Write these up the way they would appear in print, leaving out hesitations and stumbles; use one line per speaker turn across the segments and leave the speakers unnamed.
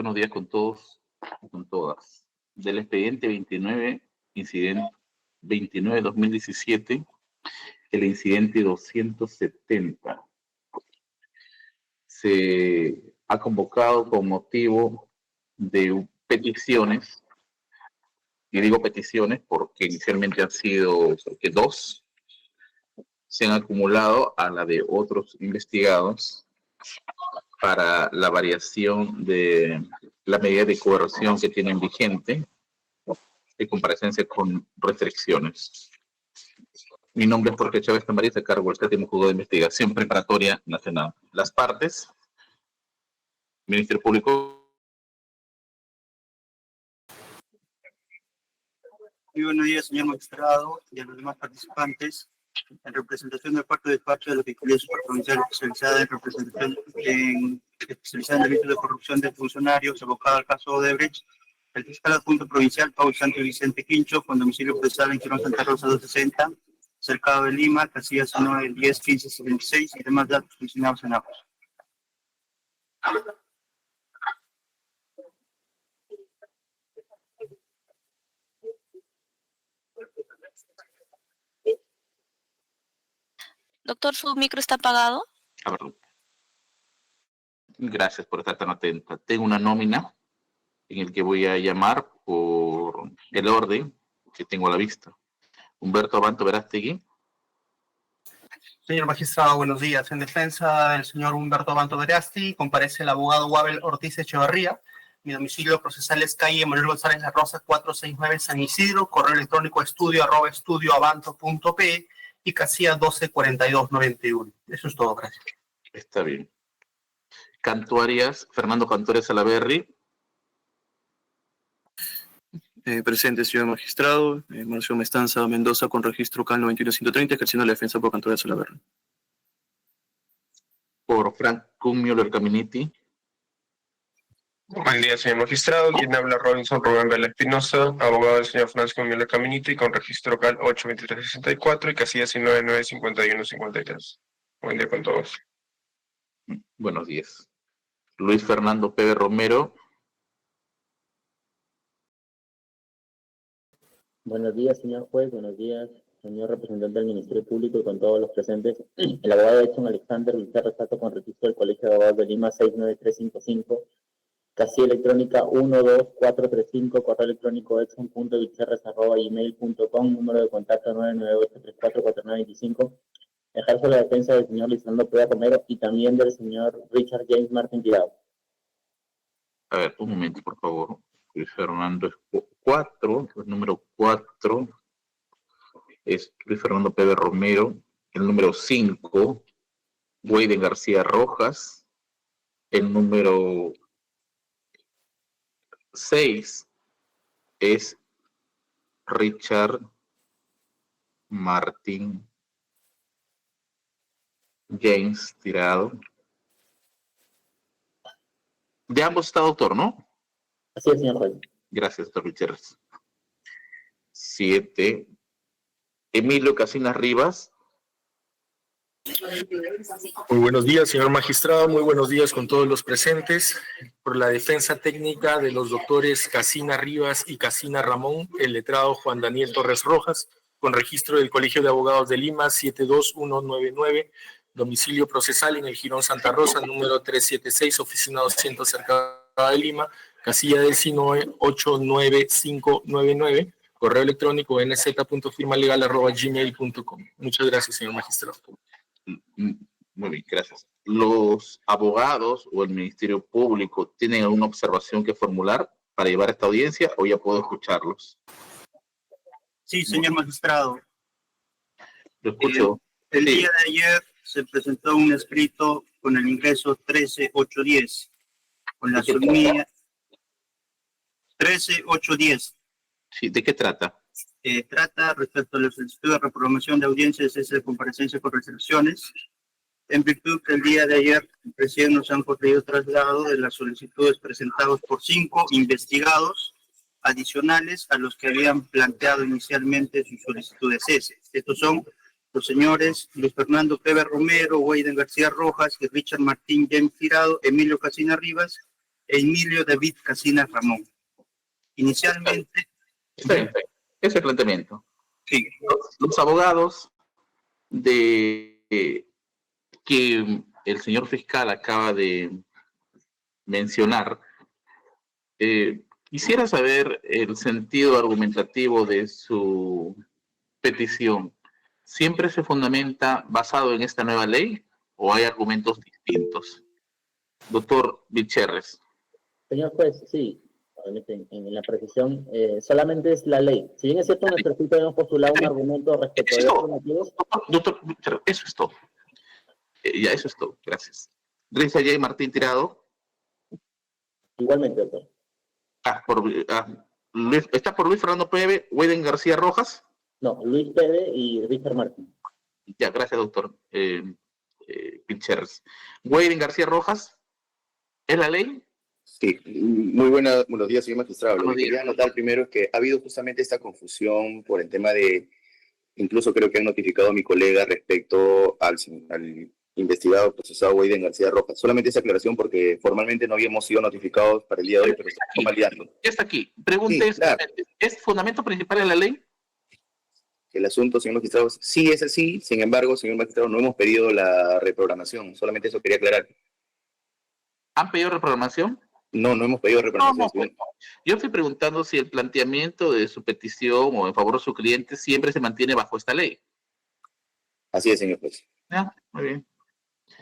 Buenos días con todos y con todas. Del expediente 29, incidente 29-2017, el incidente 270. Se ha convocado con motivo de peticiones, y digo peticiones porque inicialmente han sido dos, se han acumulado a la de otros investigados para la variación de la medida de coerción que tienen vigente de comparecencia con restricciones. Mi nombre es Jorge Chávez Tamariz, a cargo del séptimo juzgado de investigación preparatoria nacional. Las partes, Ministerio Público.
Muy buenos días, señor magistrado y a los demás participantes. En representación del cuarto despacho de la Fiscalía Superprovincial especializada en delitos de corrupción de funcionarios, abocada al caso Odebrecht, el fiscal adjunto provincial Paul Santos Vicente Quincho, con domicilio procesal en Quirón Santa Rosa 260, cercado de Lima, casillas 9, 10, 15, 76 y demás datos mencionados en ambos.
Doctor, ¿su micro está apagado?
Gracias por estar tan atenta. Tengo una nómina en el que voy a llamar por el orden que tengo a la vista. Humberto Abanto Verástegui.
Señor magistrado, buenos días. En defensa del señor Humberto Abanto Verástegui comparece el abogado Wabel Ortiz Echevarría. Mi domicilio procesal es calle Manuel González La Rosa 469 San Isidro, correo electrónico estudio@estudioabanto.pe y casilla 124291. Eso es todo, gracias.
Está bien. Fernando Cantuarias Salaverry.
Presente, señor magistrado. Marcio Mestanza Mendoza, con registro CAL 91130, ejerciendo la defensa por Cantuarias Salaverry.
Por Frank Müller Caminiti.
Buen día, señor magistrado. Quien habla Robinson Rubén Vela Espinosa, abogado del señor Francisco Müller Caminiti, con registro CAL 82364 y casillas 995153. Buen día con todos.
Buenos días. Luis Fernando Pérez Romero.
Buenos días, señor juez. Buenos días, señor representante del Ministerio Público y con todos los presentes. El abogado Edson Alexander Gutiérrez Sato, con registro del Colegio de Abogados de Lima 69355, casilla electrónica 12435, correo electrónico edson.gutierrez@gmail.com, número de contacto 998344925. Ejerzo la defensa del señor Lisandro Pérez Romero y también del señor Richard James Martin Tirado.
A ver, un momento, por favor. Luis Fernando es 4, el número 4 es Luis Fernando Pérez Romero, el número 5, Weiden García Rojas, el número 6 es Richard Martin James Tirado. De ambos está, doctor, ¿no?
Así es, señor juez.
Gracias, doctor Richard. 7, Emilio Casinas Rivas.
Muy buenos días, señor magistrado. Muy buenos días con todos los presentes. Por la defensa técnica de los doctores Casina Rivas y Casina Ramón, el letrado Juan Daniel Torres Rojas, con registro del Colegio de Abogados de Lima 72199, domicilio procesal en el Jirón Santa Rosa, número 376, oficina 200, cercada de Lima, casilla 1989599, correo electrónico nz.firmalegal@gmail.com. Muchas gracias, señor magistrado.
Muy bien, gracias. ¿Los abogados o el Ministerio Público tienen alguna observación que formular para llevar esta audiencia o ya puedo escucharlos?
Sí, señor magistrado.
Lo escucho.
El día de ayer se presentó un escrito con el ingreso 13810, con la submía 13810.
Sí, ¿de qué trata?
Trata respecto a la solicitud de reprogramación de audiencias de comparecencia por restricciones, en virtud que el día de ayer recién nos han corrido traslado de las solicitudes presentadas por 5 investigados adicionales a los que habían planteado inicialmente sus solicitudes cese. Estos son los señores Luis Fernando Pérez Romero, Weiden García Rojas, Richard Martín James Tirado, Emilio Casina Rivas Emilio David Casina Ramón. Inicialmente,
Está bien, está bien. Ese planteamiento.
sí,
Los abogados que el señor fiscal acaba de mencionar, quisiera saber el sentido argumentativo de su petición. ¿Siempre se fundamenta basado en esta nueva ley o hay argumentos distintos? Doctor Vicherres.
Señor juez, sí, obviamente en la precisión solamente es la ley. Si bien es cierto, en nuestro escrito hemos postulado un argumento respecto a los motivos.
Doctor Vicherres, eso es todo. Ya, eso es todo. Gracias. Risa J. Martín Tirado.
Igualmente, doctor.
Está por Luis Fernando Peve, Weyden García Rojas.
No, Luis Pede y Richard Martín.
Ya, gracias, doctor Vicherres. Weyden García Rojas. ¿Es la ley?
Sí, buenos días, señor magistrado. Lo
Buenos
que quería
días.
anotar primero es que ha habido justamente esta confusión por el tema de, incluso creo que han notificado a mi colega respecto al investigado procesado Weyden García Rojas. Solamente esa aclaración porque formalmente no habíamos sido notificados para el día de hoy, pero estamos validando.
Ya está aquí. Pregunte,
Sí, claro.
¿es fundamento principal de la ley?
El asunto, señor magistrado, sí es así. Sin embargo, señor magistrado, no hemos pedido la reprogramación. Solamente eso quería aclarar.
¿Han pedido reprogramación?
No hemos pedido reprogramación.
No. Yo estoy preguntando si el planteamiento de su petición o en favor de su cliente siempre se mantiene bajo esta ley.
Así es, señor juez.
Ya, muy bien.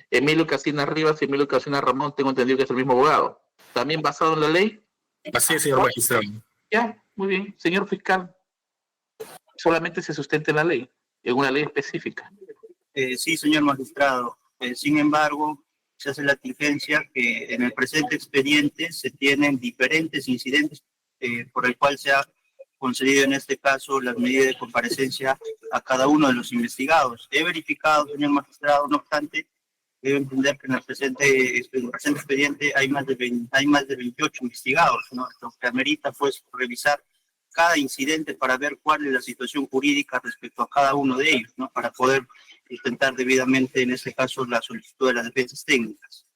Emilio Casina Rivas y Emilio Casina Ramón, tengo entendido que es el mismo abogado. ¿También basado en la ley?
Así es, señor magistrado.
Ya, muy bien. Señor fiscal, solamente se sustenta en la ley, en una ley específica.
sí, señor magistrado. Sin embargo, se hace la diligencia que en el presente expediente se tienen diferentes incidentes por el cual se ha concedido en este caso las medidas de comparecencia a cada uno de los investigados. He verificado, señor magistrado, no obstante, debe entender que en el presente expediente hay más de 28 investigados, ¿no? Lo que amerita pues revisar cada incidente para ver cuál es la situación jurídica respecto a cada uno de ellos, ¿no? Para poder sustentar debidamente, en este caso, la solicitud de las defensas técnicas.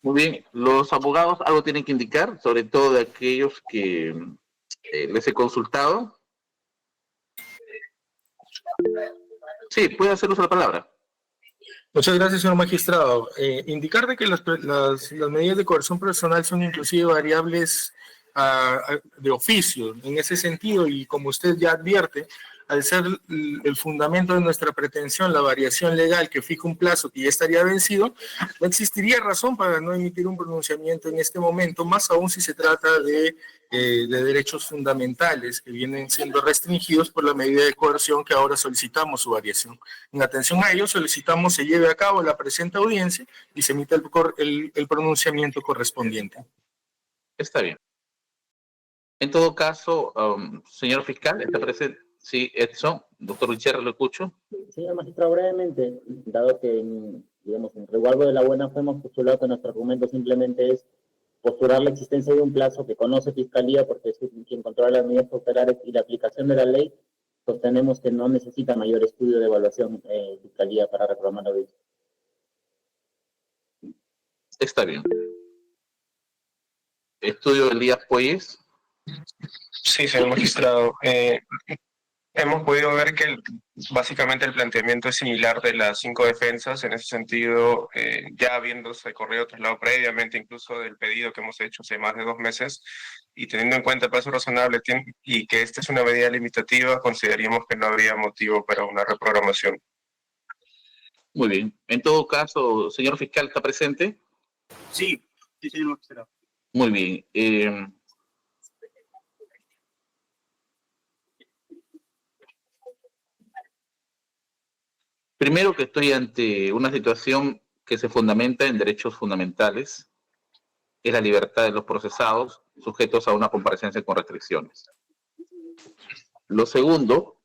Muy bien. Los abogados algo tienen que indicar, sobre todo de aquellos que les he consultado. Sí, puede hacer uso de la palabra.
Muchas gracias, señor magistrado. Indicar de que las medidas de coerción personal son inclusive variables de oficio en ese sentido, y como usted ya advierte, al ser el fundamento de nuestra pretensión la variación legal que fija un plazo que ya estaría vencido, no existiría razón para no emitir un pronunciamiento en este momento, más aún si se trata de derechos fundamentales que vienen siendo restringidos por la medida de coerción que ahora solicitamos su variación. En atención a ello, solicitamos se lleve a cabo la presente audiencia y se emita el pronunciamiento correspondiente.
Está bien. En todo caso, señor fiscal, está presente. Sí, Edson, doctor Richard, lo escucho.
Señor magistrado, brevemente, dado que, digamos, en resguardo de la buena fe hemos postulado que nuestro argumento simplemente es postular la existencia de un plazo que conoce Fiscalía, porque es quien controla las medidas cautelares y la aplicación de la ley, sostenemos que no necesita mayor estudio de evaluación Fiscalía para reclamar la audiencia.
Está bien. Estudio del día, pues.
Sí, señor magistrado. Hemos podido ver que básicamente el planteamiento es similar de las 5 defensas. En ese sentido, ya habiéndose corrido traslado previamente incluso del pedido que hemos hecho hace más de 2 meses, y teniendo en cuenta el plazo razonable y que esta es una medida limitativa, consideraríamos que no habría motivo para una reprogramación.
Muy bien. En todo caso, señor fiscal, ¿está presente?
Sí, señor magistrado.
Muy bien. Primero que estoy ante una situación que se fundamenta en derechos fundamentales, es la libertad de los procesados sujetos a una comparecencia con restricciones. Lo segundo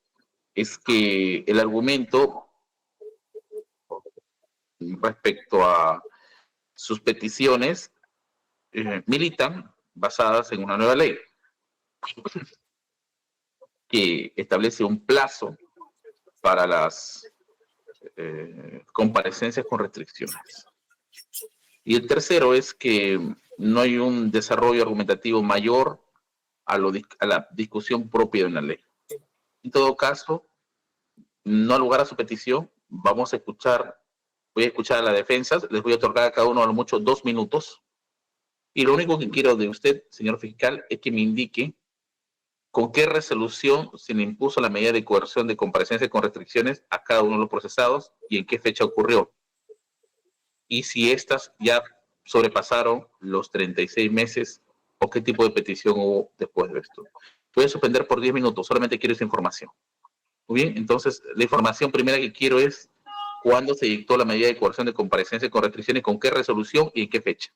es que el argumento respecto a sus peticiones militan basadas en una nueva ley que establece un plazo para las comparecencias con restricciones. Y el tercero es que no hay un desarrollo argumentativo mayor a la discusión propia de una ley. En todo caso, no al lugar a su petición, voy a escuchar a la defensa, les voy a otorgar a cada uno a lo mucho 2 minutos. Y lo único que quiero de usted, señor fiscal, es que me indique con qué resolución se le impuso la medida de coerción de comparecencia con restricciones a cada uno de los procesados y en qué fecha ocurrió. Y si estas ya sobrepasaron los 36 meses o qué tipo de petición hubo después de esto. Voy a suspender por 10 minutos, solamente quiero esa información. Muy bien, entonces la información primera que quiero es cuándo se dictó la medida de coerción de comparecencia con restricciones, con qué resolución y en qué fecha.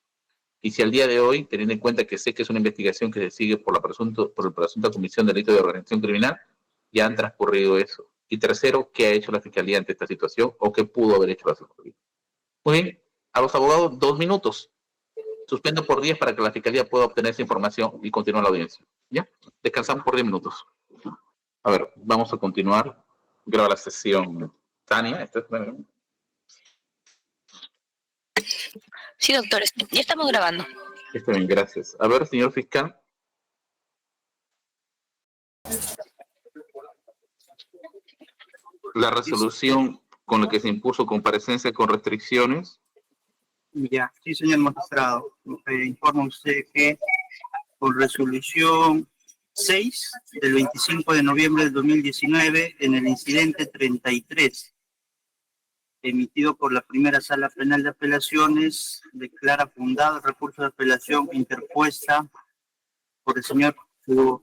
Y si al día de hoy, teniendo en cuenta que sé que es una investigación que se sigue por la presunta comisión de delito de organización criminal, ya han transcurrido eso. Y tercero, ¿qué ha hecho la Fiscalía ante esta situación o qué pudo haber hecho la Fiscalía? Muy bien, a los abogados 2 minutos. Suspendo por 10 para que la Fiscalía pueda obtener esa información y continuar la audiencia. ¿Ya? Descansamos por 10 minutos. A ver, vamos a continuar. Graba la sesión. Tania, ¿estás bien?
Sí, doctor, ya estamos grabando.
Está bien, gracias. A ver, señor fiscal. La resolución con la que se impuso comparecencia con restricciones.
Ya, sí, señor magistrado. Informa usted que por resolución 6 del 25 de noviembre del 2019, en el incidente 33, emitido por la primera sala penal de apelaciones, declara fundado el recurso de apelación interpuesta por el señor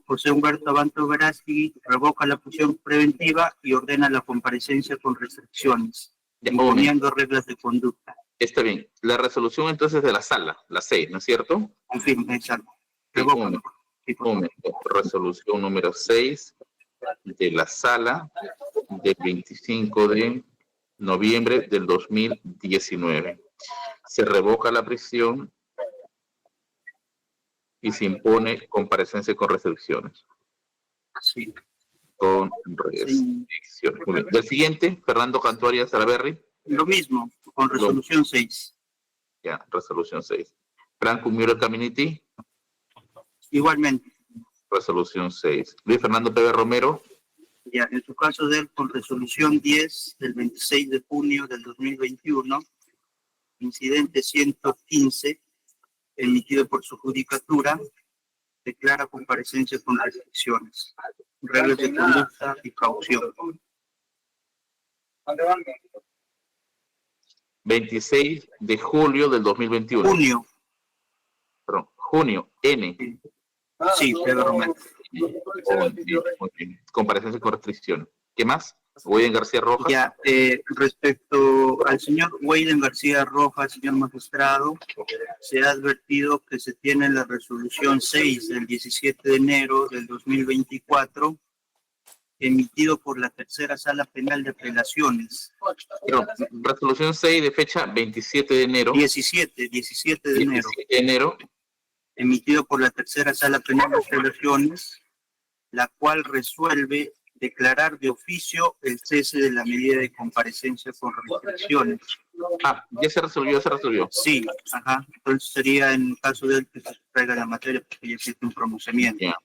José Humberto Abanto Verástegui, revoca la prisión preventiva y ordena la comparecencia con restricciones, imponiendo reglas de conducta.
Está bien. La resolución entonces de la sala, la 6, ¿no es cierto?
Confirma, exacto.
Un momento. Resolución número 6 de la sala del 25 de noviembre del 2019. Se revoca la prisión y se impone comparecencia con restricciones.
Sí.
Con restricciones. Muy bien. Del siguiente, Fernando Cantuaria Salaverry.
Lo mismo, con resolución 6.
Ya, resolución 6. Franco Miura Caminiti.
Igualmente.
Resolución 6. Luis Fernando Pérez Romero.
Ya, en su caso de él, con resolución 10 del 26 de junio del 2021, incidente 115, emitido por su judicatura, declara comparecencia con restricciones, reglas de conducta y caución.
26 de julio del 2021.
Junio.
Perdón, junio, N.
Sí, Pedro Romero.
Muy bien. Comparecencia con restricciones. ¿Qué más? Weyden García Rojas.
Ya, respecto al señor Weyden García Rojas, señor magistrado, se ha advertido que se tiene la resolución 6 del 17 de enero del 2024, emitido por la tercera sala penal de apelaciones.
Pero, resolución 6 de fecha 27 de enero.
17 de enero.
17 de enero.
Emitido por la tercera sala penal de apelaciones, la cual resuelve declarar de oficio el cese de la medida de comparecencia con restricciones.
Ah, ya se resolvió.
Sí, ajá. Entonces sería en caso de él que se traiga la materia porque ya existe un pronunciamiento.
Yeah.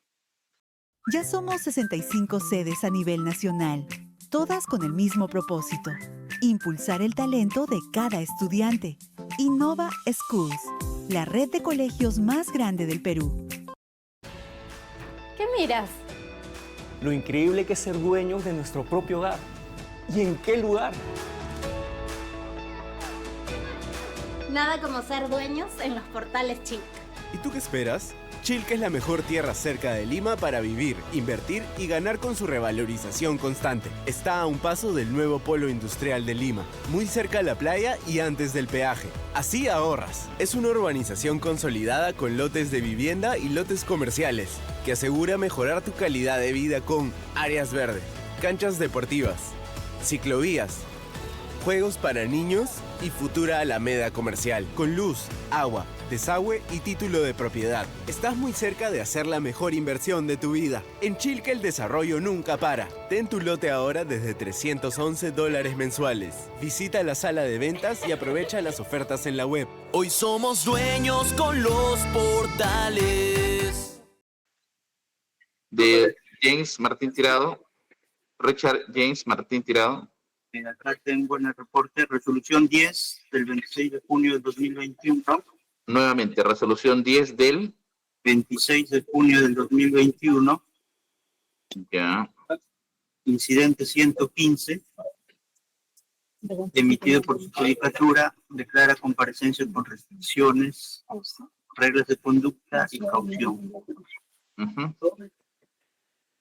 Ya somos 65 sedes a nivel nacional, todas con el mismo propósito: impulsar el talento de cada estudiante. Innova Schools, la red de colegios más grande del Perú.
¿Qué miras?
Lo increíble que es ser dueños de nuestro propio hogar. ¿Y en qué lugar?
Nada como ser dueños en los portales Chilca.
¿Y tú qué esperas? Chilca es la mejor tierra cerca de Lima para vivir, invertir y ganar con su revalorización constante. Está a un paso del nuevo polo industrial de Lima, muy cerca de la playa y antes del peaje. Así ahorras. Es una urbanización consolidada con lotes de vivienda y lotes comerciales, que asegura mejorar tu calidad de vida con áreas verdes, canchas deportivas, ciclovías, juegos para niños y futura Alameda Comercial, con luz, agua, desagüe y título de propiedad. Estás muy cerca de hacer la mejor inversión de tu vida. En Chilca el desarrollo nunca para. Ten tu lote ahora desde $311 mensuales. Visita la sala de ventas y aprovecha las ofertas en la web.
Hoy somos dueños con los portales.
De James Martín Tirado. Richard James Martín Tirado.
Acá tengo en el reporte resolución 10 del 26 de junio del 2021.
Nuevamente, resolución 10 del
26 de junio del 2021.
Ya.
Incidente 115. Emitido por su judicatura, declara comparecencia con restricciones, reglas de conducta y caución.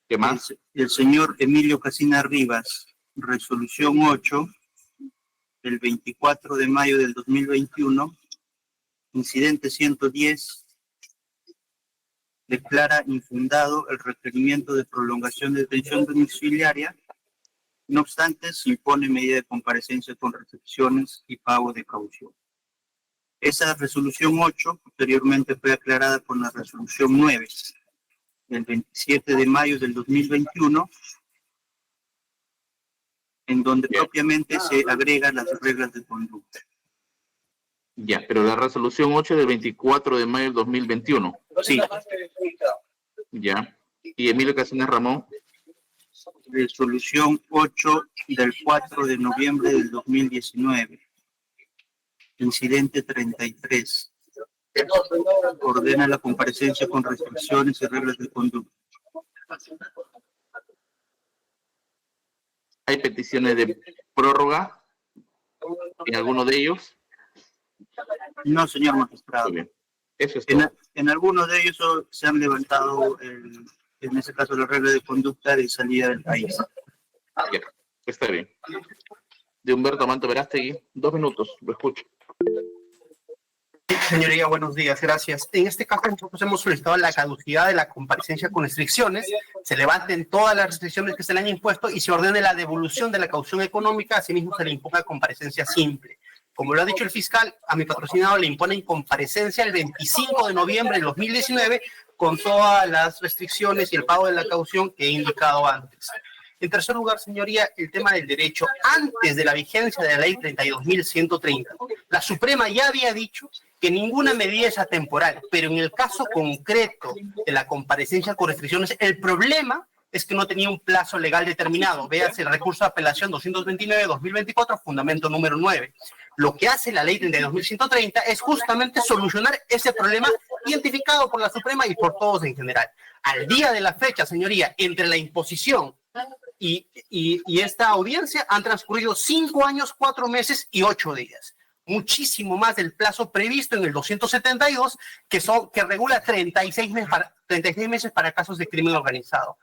¿Qué más?
El señor Emilio Casina Rivas, resolución 8, del 24 de mayo del 2021, incidente 110, declara infundado el requerimiento de prolongación de detención domiciliaria. No obstante, se impone medida de comparecencia con restricciones y pago de caución. Esa resolución 8 posteriormente fue aclarada por la resolución 9 del 27 de mayo del 2021, en donde propiamente se agregan las reglas de conducta.
Ya, pero la resolución 8 del 24 de mayo del 2021.
Sí.
Ya. ¿Y Emilio Casina Ramón?
Resolución 8 del 4 de noviembre del 2019. Incidente 33. Ordena la comparecencia con restricciones y reglas de conducta.
¿Hay peticiones de prórroga en alguno de ellos?
No, señor magistrado.
Muy bien. Eso es todo.
En algunos de ellos se han levantado, en ese caso, las reglas de conducta de salida del país.
Ya, está bien. De Humberto Manto Verástegui, 2 minutos, lo escucho.
Señoría, buenos días, gracias. En este caso nosotros hemos solicitado la caducidad de la comparecencia con restricciones, se levanten todas las restricciones que se le han impuesto y se ordene la devolución de la caución económica, asimismo se le imponga comparecencia simple. Como lo ha dicho el fiscal, a mi patrocinado le imponen comparecencia el 25 de noviembre del 2019 con todas las restricciones y el pago de la caución que he indicado antes. En tercer lugar, señoría, el tema del derecho. Antes de la vigencia de la ley 32.130, la Suprema ya había dicho que ninguna medida es atemporal, pero en el caso concreto de la comparecencia con restricciones, el problema es que no tenía un plazo legal determinado. Véase el recurso de apelación 229-2024, fundamento número 9. Lo que hace la ley 32.130 es justamente solucionar ese problema identificado por la Suprema y por todos en general. Al día de la fecha, señoría, entre la imposición y esta audiencia han transcurrido 5 años, 4 meses y 8 días. Muchísimo más del plazo previsto en el 272, que regula 36 meses para casos de crimen organizado.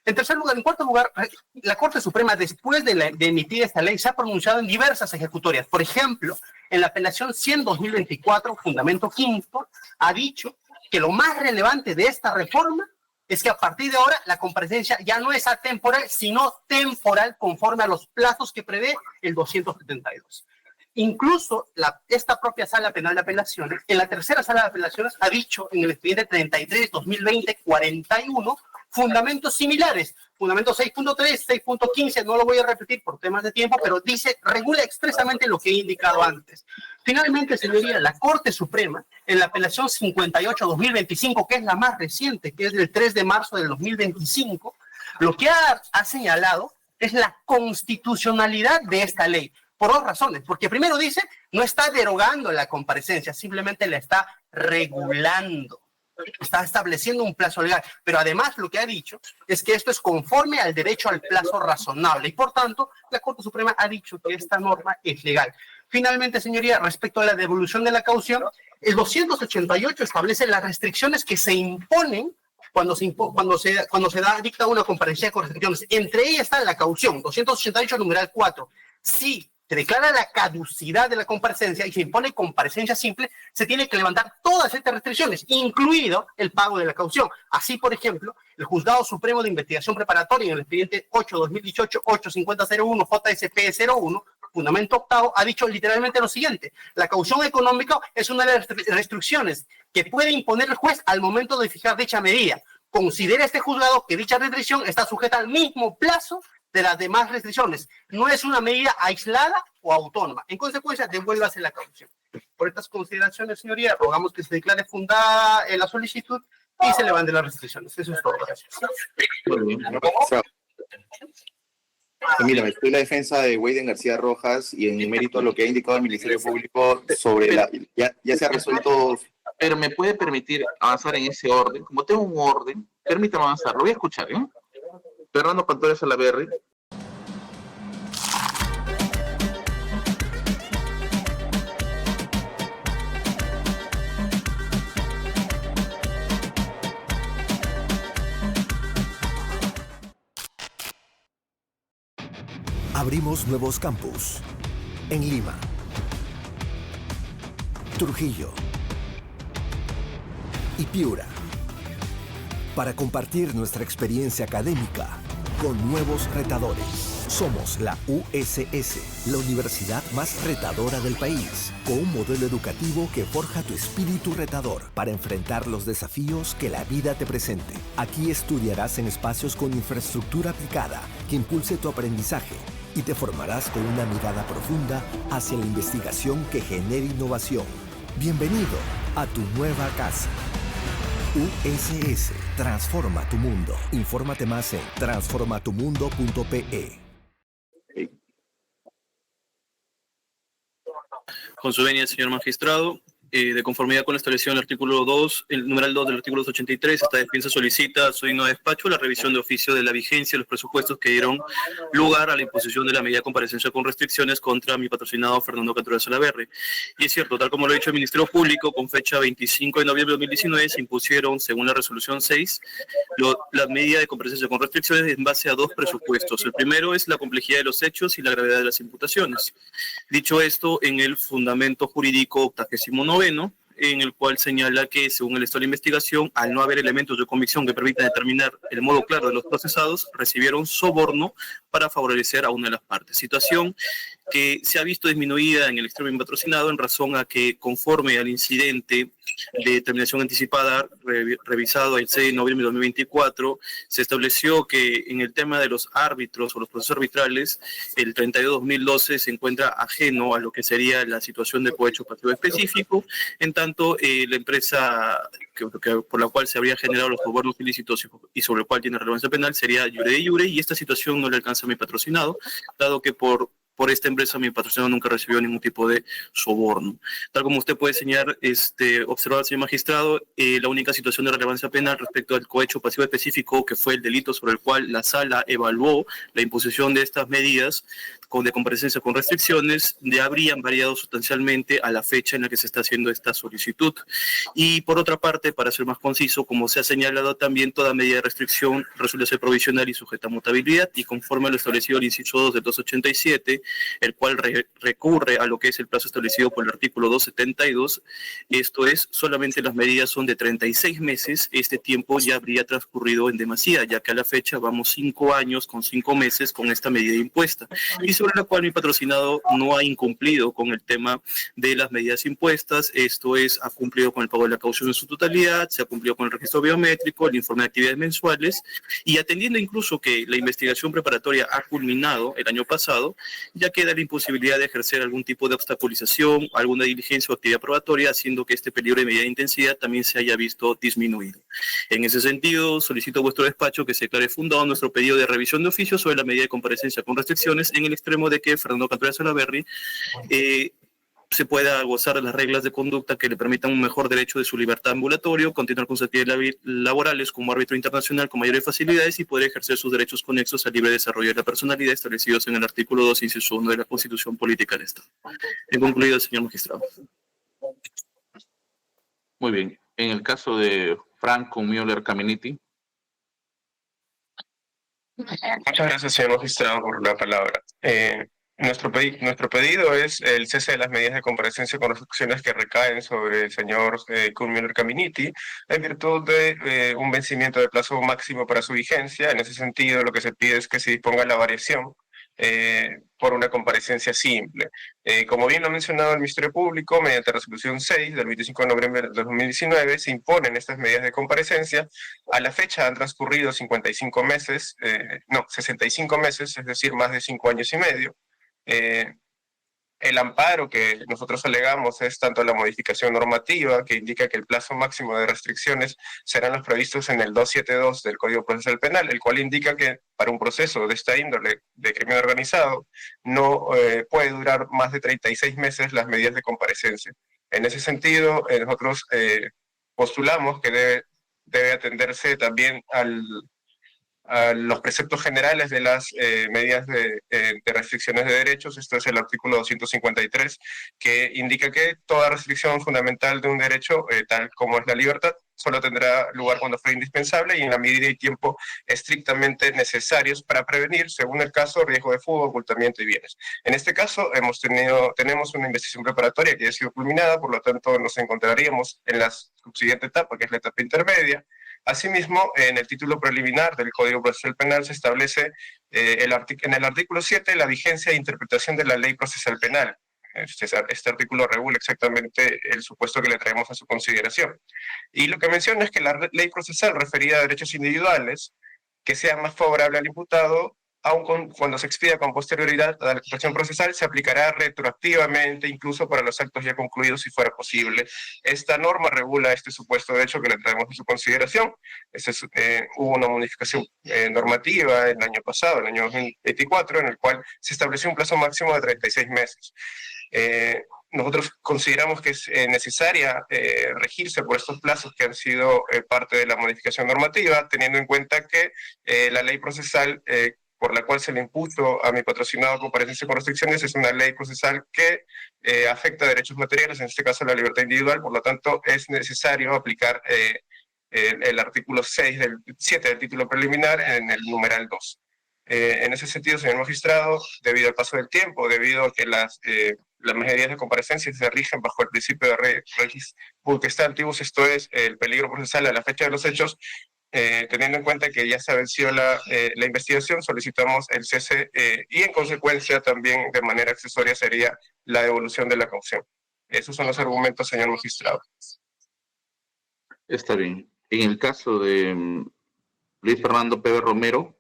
En tercer lugar, en cuarto lugar, la Corte Suprema, después de emitir esta ley, se ha pronunciado en diversas ejecutorias. Por ejemplo, en la apelación 100-2024, fundamento quinto, ha dicho que lo más relevante de esta reforma es que a partir de ahora la comparecencia ya no es atemporal, sino temporal, conforme a los plazos que prevé el 272. Incluso esta propia Sala Penal de Apelaciones, en la tercera Sala de Apelaciones, ha dicho en el expediente 33-2020-41 fundamentos similares. Fundamento 6.3, 6.15, no lo voy a repetir por temas de tiempo, pero regula expresamente lo que he indicado antes. Finalmente, señoría, la Corte Suprema, en la apelación 58-2025, que es la más reciente, que es del 3 de marzo del 2025, lo que ha señalado es la constitucionalidad de esta ley. Por 2 razones. Porque primero dice, no está derogando la comparecencia, simplemente la está regulando. Está estableciendo un plazo legal. Pero además lo que ha dicho es que esto es conforme al derecho al plazo razonable. Y por tanto, la Corte Suprema ha dicho que esta norma es legal. Finalmente, señoría, respecto a la devolución de la caución, el 288 establece las restricciones que se imponen cuando se dicta una comparecencia con restricciones. Entre ellas está la caución, 288 numeral 4. Sí. Se declara la caducidad de la comparecencia y se impone comparecencia simple, se tiene que levantar todas estas restricciones, incluido el pago de la caución. Así, por ejemplo, el Juzgado Supremo de Investigación Preparatoria en el expediente 8-2018, 85001, JSP01, fundamento octavo, ha dicho literalmente lo siguiente: la caución económica es una de las restricciones que puede imponer el juez al momento de fijar dicha medida. Considera este juzgado que dicha restricción está sujeta al mismo plazo de las demás restricciones. No es una medida aislada o autónoma. En consecuencia, devuélvase la caución. Por estas consideraciones, señoría, rogamos que se declare fundada la solicitud y se levanten las restricciones. Eso es todo. Gracias.
Mira, estoy la defensa de Weiden García Rojas y en mérito a lo que ha indicado el Ministerio Público sobre la... Ya se ha resuelto...
Pero me puede permitir avanzar en ese orden. Como tengo un orden, permítame avanzar. Lo voy a escuchar, ¿eh? Fernando Pantoja Salaverry.
Abrimos nuevos campus en Lima, Trujillo y Piura para compartir nuestra experiencia académica con nuevos retadores. Somos la USS, la universidad más retadora del país, con un modelo educativo que forja tu espíritu retador para enfrentar los desafíos que la vida te presente. Aquí estudiarás en espacios con infraestructura aplicada que impulse tu aprendizaje y te formarás con una mirada profunda hacia la investigación que genere innovación. Bienvenido a tu nueva casa. USS, transforma tu mundo. Infórmate más en transformatumundo.pe.
Con su venia, señor magistrado, de conformidad con la establecido en el artículo 2, el numeral 2 del artículo 283, esta defensa solicita a su digno despacho la revisión de oficio de la vigencia de los presupuestos que dieron lugar a la imposición de la medida de comparecencia con restricciones contra mi patrocinado Fernando Pantoja Salaverry. Y es cierto, tal como lo ha dicho el Ministerio Público, con fecha 25 de noviembre de 2019 se impusieron, según la resolución 6, la medida de comparecencia con restricciones en base a dos presupuestos. El primero es la complejidad de los hechos y la gravedad de las imputaciones. Dicho esto, en el fundamento jurídico 89, en el cual señala que, según el estado de investigación, al no haber elementos de convicción que permitan determinar el modo claro de los procesados, recibieron soborno para favorecer a una de las partes. Situación que se ha visto disminuida en el extremo patrocinado en razón a que, conforme al incidente de determinación anticipada revisado el 6 de noviembre de 2024, se estableció que en el tema de los árbitros o los procesos arbitrales, el 32-2012 se encuentra ajeno a lo que sería la situación de cohecho pasivo específico, en tanto la empresa por la cual se habría generado los sobornos ilícitos y sobre el cual tiene relevancia penal sería iure de iure, y esta situación no le alcanza a mi patrocinado, dado que por esta empresa mi patrocinador nunca recibió ningún tipo de soborno. Tal como usted puede señalar, observar, señor magistrado, la única situación de relevancia penal respecto al cohecho pasivo específico, que fue el delito sobre el cual la sala evaluó la imposición de estas medidas de comparecencia con restricciones, ya habrían variado sustancialmente a la fecha en la que se está haciendo esta solicitud. Y por otra parte, para ser más conciso, como se ha señalado también, toda medida de restricción resulta ser provisional y sujeta a mutabilidad, y conforme a lo establecido el inciso 2 del 287, el cual recurre a lo que es el plazo establecido por el artículo 272, esto es, solamente las medidas son de 36 meses, este tiempo ya habría transcurrido en demasía, ya que a la fecha vamos 5 años con 5 meses con esta medida impuesta, y sobre la cual mi patrocinado no ha incumplido con el tema de las medidas impuestas. Esto es, ha cumplido con el pago de la caución en su totalidad, se ha cumplido con el registro biométrico, el informe de actividades mensuales, y atendiendo incluso que la investigación preparatoria ha culminado el año pasado, ya queda la imposibilidad de ejercer algún tipo de obstaculización, alguna diligencia o actividad probatoria, haciendo que este peligro de medida de intensidad también se haya visto disminuido. En ese sentido, solicito a vuestro despacho que se declare fundado nuestro pedido de revisión de oficio sobre la medida de comparecencia con restricciones, en el extremo de que Fernando Pantoja Salaverry se pueda gozar de las reglas de conducta que le permitan un mejor derecho de su libertad ambulatorio, continuar con sus actividades laborales como árbitro internacional con mayores facilidades y poder ejercer sus derechos conexos al libre desarrollo de la personalidad establecidos en el artículo 2, inciso 1 de la Constitución Política del Estado. He concluido, señor magistrado.
Muy bien. En el caso de Franco Müller Caminiti.
Muchas gracias, señor magistrado, por la palabra. Nuestro pedido es el cese de las medidas de comparecencia con restricciones que recaen sobre el señor Müller Caminiti, en virtud de un vencimiento de plazo máximo para su vigencia. En ese sentido, lo que se pide es que se disponga la variación por una comparecencia simple. Como bien lo ha mencionado el Ministerio Público, mediante resolución 6 del 25 de noviembre de 2019, se imponen estas medidas de comparecencia. A la fecha han transcurrido 65 meses, 65 meses, es decir, más de 5 años y medio. El amparo que nosotros alegamos es tanto la modificación normativa, que indica que el plazo máximo de restricciones serán los previstos en el 272 del Código Procesal Penal, el cual indica que para un proceso de esta índole de crimen organizado no puede durar más de 36 meses las medidas de comparecencia. En ese sentido, nosotros postulamos que debe atenderse también a los preceptos generales de las medidas de restricciones de derechos. Esto es el artículo 253, que indica que toda restricción fundamental de un derecho, tal como es la libertad, solo tendrá lugar cuando fue indispensable y en la medida y tiempo estrictamente necesarios para prevenir, según el caso, riesgo de fuga, ocultamiento y bienes. En este caso, tenemos una investigación preparatoria que ya ha sido culminada, por lo tanto nos encontraríamos en la subsiguiente etapa, que es la etapa intermedia. Asimismo, en el título preliminar del Código Procesal Penal se establece en el artículo 7 la vigencia e interpretación de la Ley Procesal Penal. Este artículo regula exactamente el supuesto que le traemos a su consideración. Y lo que menciona es que la ley procesal referida a derechos individuales que sea más favorable al imputado, aun cuando se expida con posterioridad a la actuación procesal, se aplicará retroactivamente, incluso para los actos ya concluidos si fuera posible. Esta norma regula este supuesto derecho que le traemos a su consideración. Hubo una modificación normativa el año pasado, el año 2024, en el cual se estableció un plazo máximo de 36 meses. Nosotros consideramos que es necesaria regirse por estos plazos que han sido parte de la modificación normativa, teniendo en cuenta que la ley procesal por la cual se le impuso a mi patrocinado comparecencia con restricciones es una ley procesal que afecta a derechos materiales, en este caso la libertad individual. Por lo tanto es necesario aplicar el artículo 7 del título preliminar en el numeral 2. En ese sentido, señor magistrado, debido al paso del tiempo, debido a que las medidas de comparecencia se rigen bajo el principio de regis pulquestantibus, esto es, el peligro procesal a la fecha de los hechos, teniendo en cuenta que ya se venció la investigación, solicitamos el cese y en consecuencia también de manera accesoria sería la devolución de la caución. Esos son los argumentos, señor magistrado.
Está bien. En el caso de Luis Fernando Pérez Romero.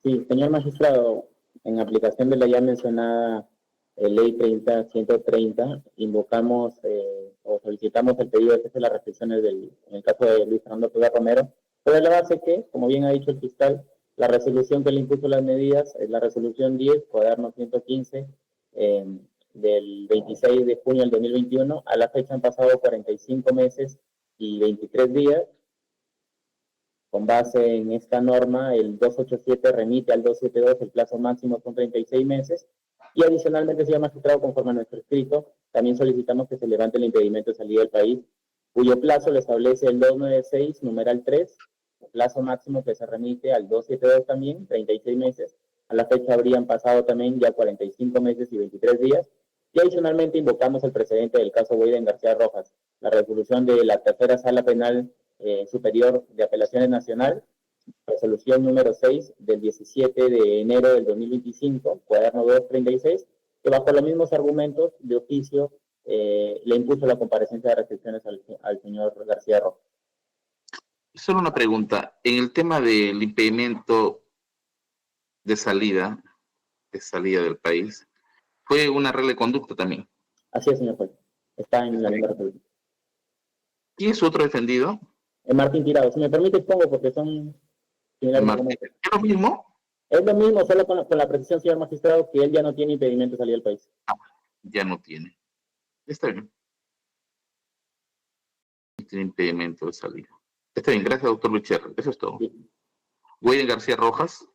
Sí, señor magistrado, en aplicación de la ya mencionada Ley 130, invocamos o solicitamos el pedido de cese de las restricciones en el caso de Luis Fernando Pérez Romero, pero la base que, como bien ha dicho el fiscal, la resolución que le impuso las medidas es la resolución 10, cuaderno 115, del 26 de junio del 2021. A la fecha han pasado 45 meses y 23 días. Con base en esta norma, el 287 remite al 272, el plazo máximo son 36 meses. Y adicionalmente, señor magistrado, conforme a nuestro escrito, también solicitamos que se levante el impedimento de salida del país, cuyo plazo lo establece el 296, numeral 3, el plazo máximo que se remite al 272 también, 36 meses. A la fecha habrían pasado también ya 45 meses y 23 días. Y adicionalmente invocamos el precedente del caso Weyden García Rojas, la resolución de la tercera sala penal superior de apelaciones nacional, resolución número 6 del 17 de enero del 2025, cuaderno 236, que bajo los mismos argumentos de oficio le impuso la comparecencia de restricciones al señor García Rojas.
Solo una pregunta. En el tema del impedimento de salida del país, ¿fue una regla de conducta también?
Así es, señor juez. Está en la misma resolución.
¿Quién es su otro defendido?
Martín Tirado. Si me permite, pongo porque son similares.
¿Es lo mismo?
Es lo mismo, solo con la precisión, señor magistrado, que él ya no tiene impedimento de salir del país.
Ya no tiene. Está bien. No tiene impedimento de salida. Está bien, gracias, doctor Lucherra. Eso es todo. Weyden García Rojas.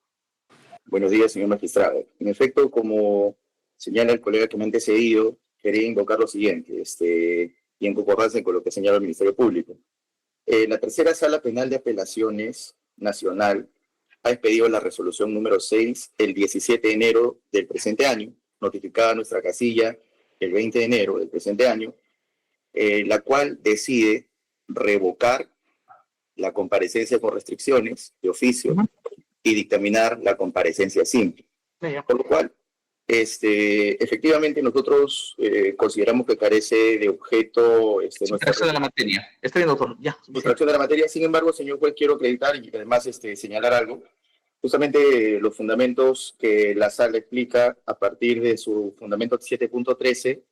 Buenos días, señor magistrado. En efecto, como señala el colega que me ha antecedido, quería invocar lo siguiente, y en concordancia con lo que señala el Ministerio Público. La tercera sala penal de apelaciones nacional ha expedido la resolución número 6 el 17 de enero del presente año, notificada a nuestra casilla el 20 de enero del presente año, la cual decide revocar la comparecencia con restricciones de oficio y dictaminar la comparecencia simple. Por lo cual, efectivamente nosotros consideramos que carece de objeto
sustracción de la materia. Está bien, doctor. Ya.
Sustracción de la materia. Sin embargo, señor juez, quiero acreditar y además señalar algo. Justamente los fundamentos que la sala explica a partir de su fundamento 7.13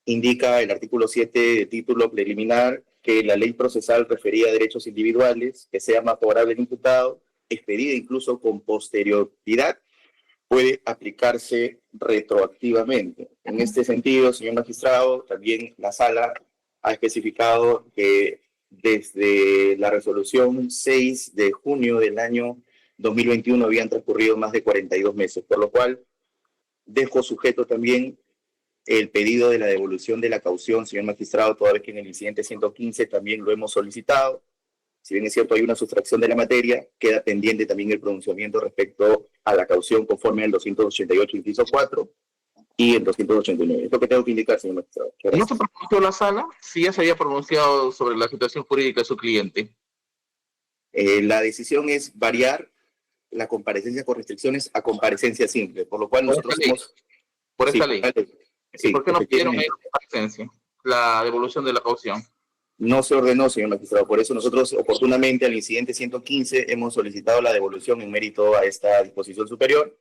indica el artículo 7 de título preliminar que la ley procesal referida a derechos individuales que sea más favorable al imputado, expedida incluso con posterioridad, puede aplicarse retroactivamente. En este sentido, señor magistrado, también la sala ha especificado que desde la resolución 6 de junio del año 2021 habían transcurrido más de 42 meses, por lo cual dejo sujeto también el pedido de la devolución de la caución, señor magistrado, toda vez que en el incidente 115 también lo hemos solicitado. Si bien es cierto, hay una sustracción de la materia, queda pendiente también el pronunciamiento respecto a la caución conforme al 288, inciso 4, y el 289. Es lo que tengo que indicar, señor magistrado.
¿No se pronunció la sala si ya se había pronunciado sobre la situación jurídica de su cliente?
La decisión es variar la comparecencia con restricciones a comparecencia simple, por lo cual nosotros hemos...
Por esta ley.
Sí,
¿Por qué no pidieron la devolución de la caución?
No se ordenó, señor magistrado. Por eso nosotros oportunamente al incidente 115 hemos solicitado la devolución en mérito a esta disposición superior.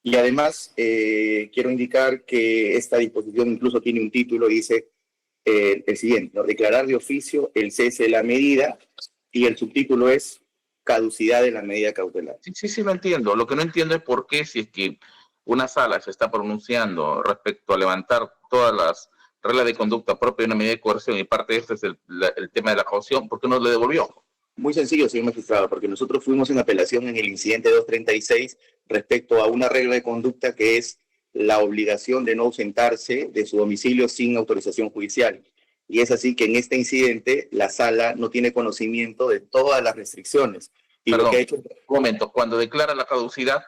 Y además quiero indicar que esta disposición incluso tiene un título y dice el siguiente, ¿no? Declarar de oficio el cese de la medida, y el subtítulo es caducidad de la medida cautelar.
Sí, lo entiendo. Lo que no entiendo es por qué, si es que una sala se está pronunciando respecto a levantar todas las reglas de conducta propia de una medida de coerción, y parte de este es el tema de la caución, ¿por qué no le devolvió?
Muy sencillo, señor magistrado, porque nosotros fuimos en apelación en el incidente 236 respecto a una regla de conducta que es la obligación de no ausentarse de su domicilio sin autorización judicial. Y es así que en este incidente la sala no tiene conocimiento de todas las restricciones. Y
Perdón,
lo que ha hecho...
un momento, cuando declara la caducidad,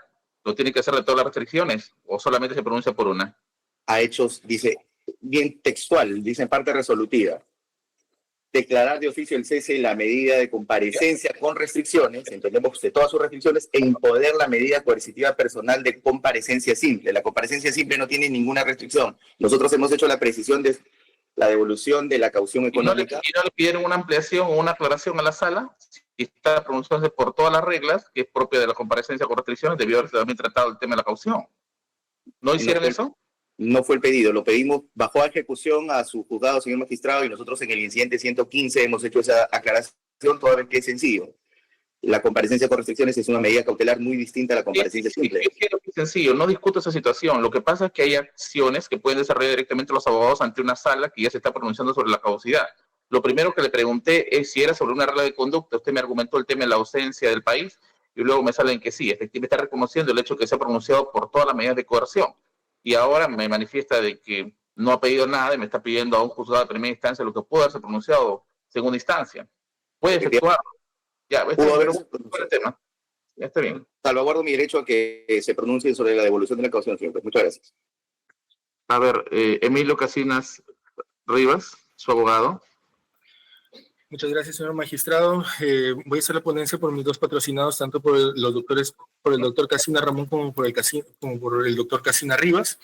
¿lo tiene que hacer de todas las restricciones o solamente se pronuncia por una?
A hechos, dice, bien textual, dice en parte resolutiva. Declarar de oficio el cese de la medida de comparecencia con restricciones, entendemos de todas sus restricciones, e imponer la medida coercitiva personal de comparecencia simple. La comparecencia simple no tiene ninguna restricción. Nosotros hemos hecho la precisión de la devolución de la caución económica.
¿Y no le pidieron una ampliación o una aclaración a la sala? Si está pronunciándose por todas las reglas, que es propia de la comparecencia con restricciones, debió haberse también tratado el tema de la caución. ¿No hicieron eso?
No fue el pedido, lo pedimos bajo ejecución a su juzgado, señor magistrado, y nosotros en el incidente 115 hemos hecho esa aclaración, toda vez que es sencillo. La comparecencia con restricciones es una medida cautelar muy distinta a la comparecencia simple.
Es sencillo, no discuto esa situación. Lo que pasa es que hay acciones que pueden desarrollar directamente los abogados ante una sala que ya se está pronunciando sobre la caducidad. Lo primero que le pregunté es si era sobre una regla de conducta. Usted me argumentó el tema de la ausencia del país y luego me salen que sí, efectivamente está reconociendo el hecho que se ha pronunciado por todas las medidas de coerción. Y ahora me manifiesta de que no ha pedido nada y me está pidiendo a un juzgado de primera instancia lo que pudo haberse pronunciado segunda instancia. Puede efectuarlo. Ya,
pudo haberse
el tema. Ya está bien.
Salvaguardo mi derecho a que se pronuncie sobre la devolución de la caución, señor. Muchas gracias.
A ver, Emilio Casinas Rivas, su abogado.
Muchas gracias, señor magistrado. Voy a hacer la ponencia por mis dos patrocinados, tanto por los doctores, por el doctor Casina Ramón como por el doctor Casina Rivas.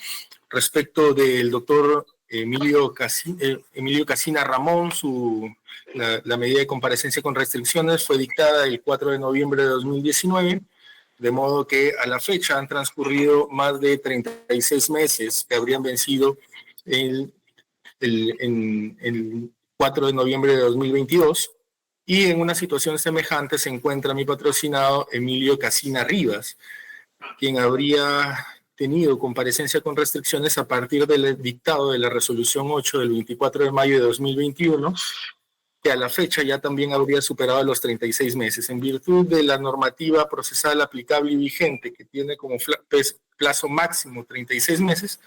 Respecto del doctor Emilio Casina Ramón, la medida de comparecencia con restricciones fue dictada el 4 de noviembre de 2019, de modo que a la fecha han transcurrido más de 36 meses que habrían vencido el 4 de noviembre de 2022, y en una situación semejante se encuentra mi patrocinado Emilio Casina Rivas, quien habría tenido comparecencia con restricciones a partir del dictado de la resolución 8 del 24 de mayo de 2021, que a la fecha ya también habría superado los 36 meses. En virtud de la normativa procesal aplicable y vigente, que tiene como plazo máximo 36 meses,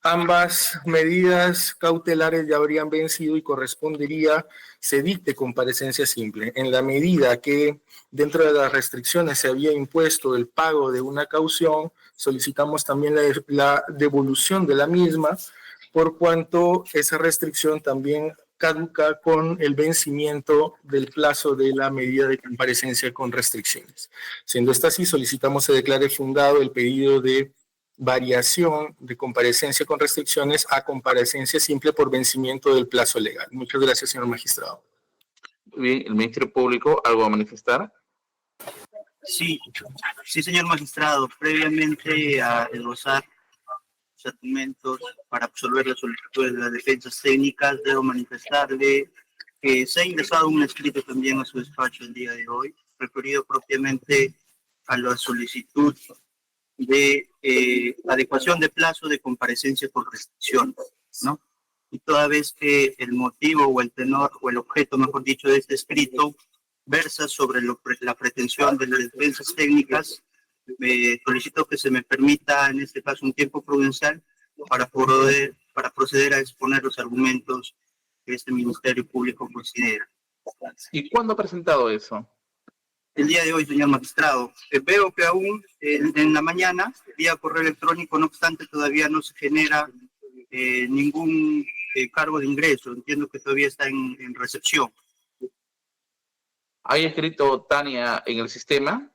ambas medidas cautelares ya habrían vencido y correspondería se dicte comparecencia simple. En la medida que dentro de las restricciones se había impuesto el pago de una caución, solicitamos también la devolución de la misma, por cuanto esa restricción también caduca con el vencimiento del plazo de la medida de comparecencia con restricciones. Siendo esto así, solicitamos se declare fundado el pedido de variación de comparecencia con restricciones a comparecencia simple por vencimiento del plazo legal. Muchas gracias, señor magistrado.
Bien, el Ministerio Público, ¿algo a manifestar?
Sí, señor magistrado. Previamente a esbozar los argumentos para absolver las solicitudes de las defensas técnicas, debo manifestarle que se ha ingresado un escrito también a su despacho el día de hoy, referido propiamente a la solicitud de adecuación de plazo de comparecencia por restricción, ¿no? Y toda vez que el motivo o el tenor o el objeto, mejor dicho, de este escrito versa sobre la pretensión de las defensas técnicas, solicito que se me permita en este caso un tiempo prudencial para proceder a exponer los argumentos que este Ministerio Público considera.
¿Y cuándo ha presentado eso?
El día de hoy, señor magistrado. Veo que aún en la mañana, vía correo electrónico, no obstante, todavía no se genera ningún cargo de ingreso. Entiendo que todavía está en recepción.
¿Hay escrito Tania en el sistema?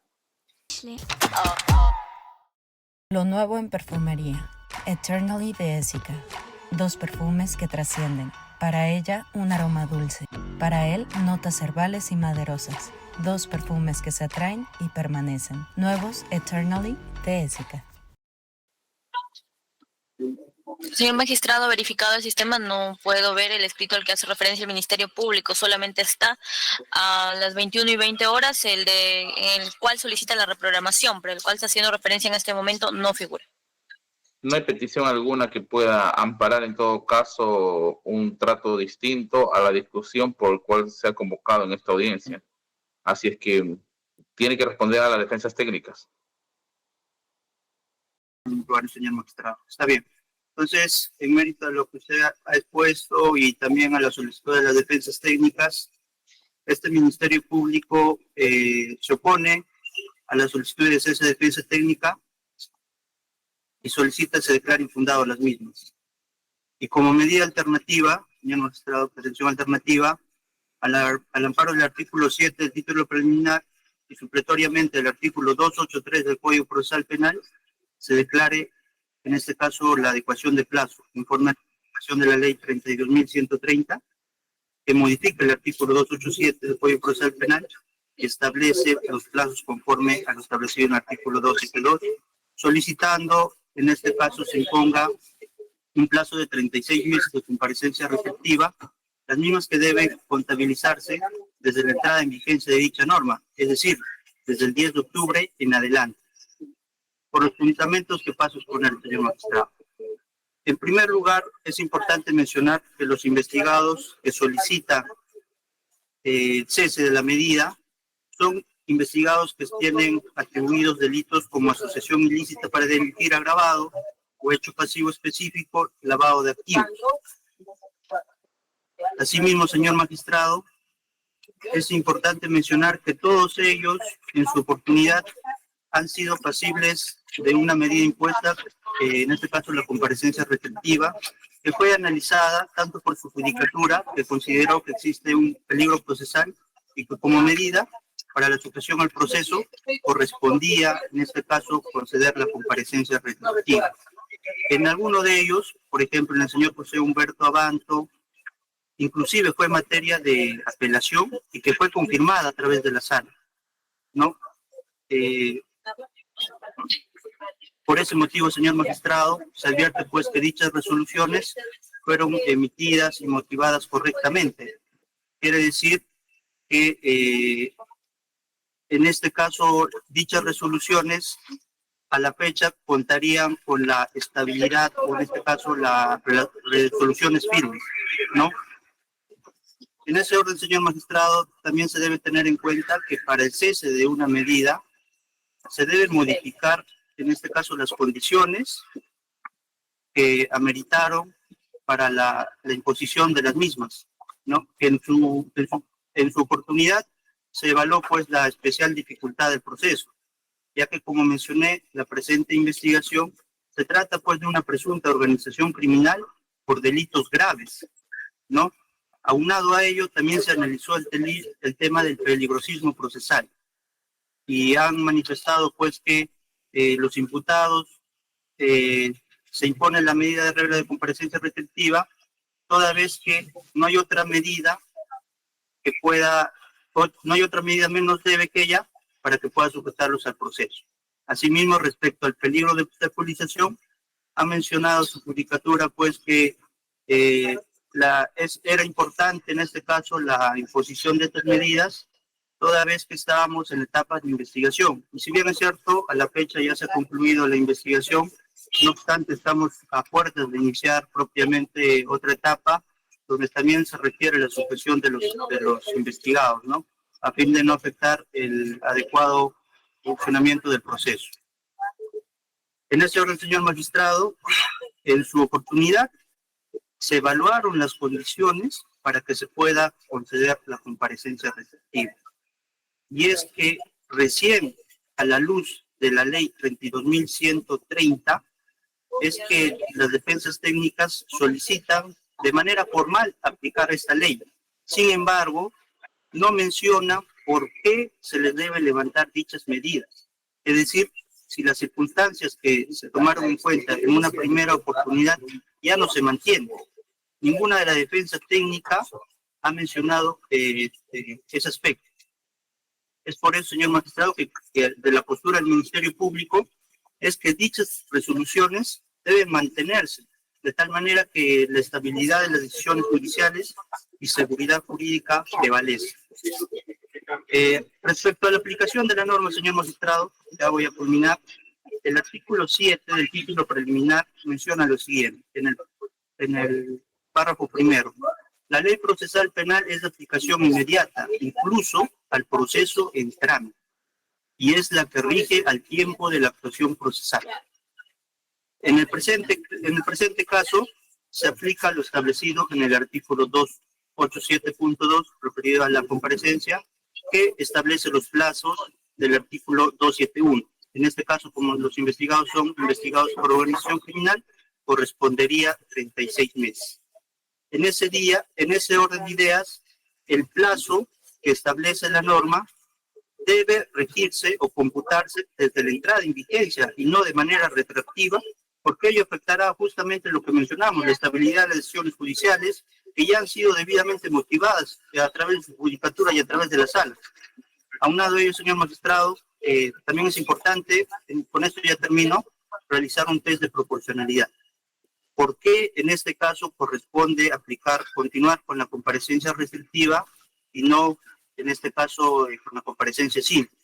Lo nuevo en perfumería. Eternally de Essica. 2 perfumes que trascienden. Para ella, un aroma dulce. Para él, notas herbales y maderosas. 2 perfumes que se atraen y permanecen. Nuevos Eternally de Essica.
Señor magistrado, verificado el sistema, no puedo ver el escrito al que hace referencia el Ministerio Público. Solamente está a las 21:20 el cual solicita la reprogramación, pero el cual está haciendo referencia en este momento no figura.
¿No hay petición alguna que pueda amparar en todo caso un trato distinto a la discusión por el cual se ha convocado en esta audiencia? Así es que tiene que responder a las defensas técnicas.
Bueno, señor magistrado, está bien. Entonces, en mérito de lo que usted ha expuesto y también a la solicitud de las defensas técnicas, este Ministerio Público se opone a la solicitud de cese de defensa técnica y solicita se declare infundado las mismas. Y como medida alternativa, señor magistrado, pretensión alternativa, al amparo del artículo 7 del título preliminar y supletoriamente del artículo 283 del Código Procesal Penal, se declare en este caso la adecuación de plazo, conforme a la adecuación de la ley 32.130, que modifica el artículo 287 del Código Procesal Penal, que establece los plazos conforme a lo establecido en el artículo 272, solicitando, en este caso, se imponga un plazo de 36 meses de comparecencia respectiva, las mismas que deben contabilizarse desde la entrada en vigencia de dicha norma, es decir, desde el 10 de octubre en adelante. Por los fundamentos que paso a exponer, señor magistrado. En primer lugar, es importante mencionar que los investigados que solicitan el cese de la medida son investigados que tienen atribuidos delitos como asociación ilícita para delinquir agravado o hecho pasivo específico, lavado de activos. Asimismo, señor magistrado, es importante mencionar que todos ellos, en su oportunidad, han sido pasibles de una medida impuesta, en este caso la comparecencia restrictiva, que fue analizada tanto por su judicatura, que consideró que existe un peligro procesal y que como medida para la sujeción al proceso correspondía, en este caso, conceder la comparecencia restrictiva. En alguno de ellos, por ejemplo, en el señor José Humberto Abanto, inclusive fue materia de apelación y que fue confirmada a través de la sala, ¿no? Por ese motivo, señor magistrado, se advierte pues que dichas resoluciones fueron emitidas y motivadas correctamente. Quiere decir que en este caso dichas resoluciones a la fecha contarían con la estabilidad o en este caso las resoluciones firmes, ¿no? En ese orden, señor magistrado, también se debe tener en cuenta que para el cese de una medida se deben modificar, en este caso, las condiciones que ameritaron para la imposición de las mismas, ¿no? En su oportunidad se evaluó pues la especial dificultad del proceso, ya que, como mencioné, la presente investigación se trata pues de una presunta organización criminal por delitos graves, ¿no? Aunado a ello, también se analizó el tema del peligrosismo procesal y han manifestado pues que los imputados se impone la medida de regla de comparecencia restrictiva toda vez que no hay otra medida que pueda, no hay otra medida menos leve que ella para que pueda sujetarlos al proceso. Asimismo, respecto al peligro de obstaculización, ha mencionado su judicatura pues que era importante en este caso la imposición de estas medidas toda vez que estábamos en etapas de investigación. Y si bien es cierto, a la fecha ya se ha concluido la investigación, no obstante estamos a puertas de iniciar propiamente otra etapa donde también se requiere la sujeción de los investigados, ¿no? A fin de no afectar el adecuado funcionamiento del proceso. En ese orden, señor magistrado, en su oportunidad, se evaluaron las condiciones para que se pueda conceder la comparecencia restrictiva. Y es que recién, a la luz de la ley 32.130, es que las defensas técnicas solicitan de manera formal aplicar esta ley. Sin embargo, no menciona por qué se les debe levantar dichas medidas. Es decir, si las circunstancias que se tomaron en cuenta en una primera oportunidad ya no se mantienen. Ninguna de las defensas técnicas ha mencionado ese aspecto. Es por eso, señor magistrado, que de la postura del Ministerio Público es que dichas resoluciones deben mantenerse de tal manera que la estabilidad de las decisiones judiciales y seguridad jurídica prevalece. Respecto a la aplicación de la norma, señor magistrado, ya voy a culminar. El artículo 7 del título preliminar menciona lo siguiente, en el párrafo primero. La ley procesal penal es de aplicación inmediata, incluso al proceso en trámite, y es la que rige al tiempo de la actuación procesal. En el presente caso, se aplica lo establecido en el artículo 287.2, referido a la comparecencia, que establece los plazos del artículo 271. En este caso, como los investigados son investigados por organización criminal, correspondería 36 meses. En ese orden de ideas, el plazo que establece la norma debe regirse o computarse desde la entrada en vigencia y no de manera retroactiva, porque ello afectará justamente lo que mencionamos, la estabilidad de las decisiones judiciales que ya han sido debidamente motivadas a través de su judicatura y a través de la sala. Aunado a ello, señor magistrado, también es importante, con esto ya termino, realizar un test de proporcionalidad. ¿Por qué en este caso corresponde continuar con la comparecencia restrictiva y no, en este caso, con la comparecencia simple?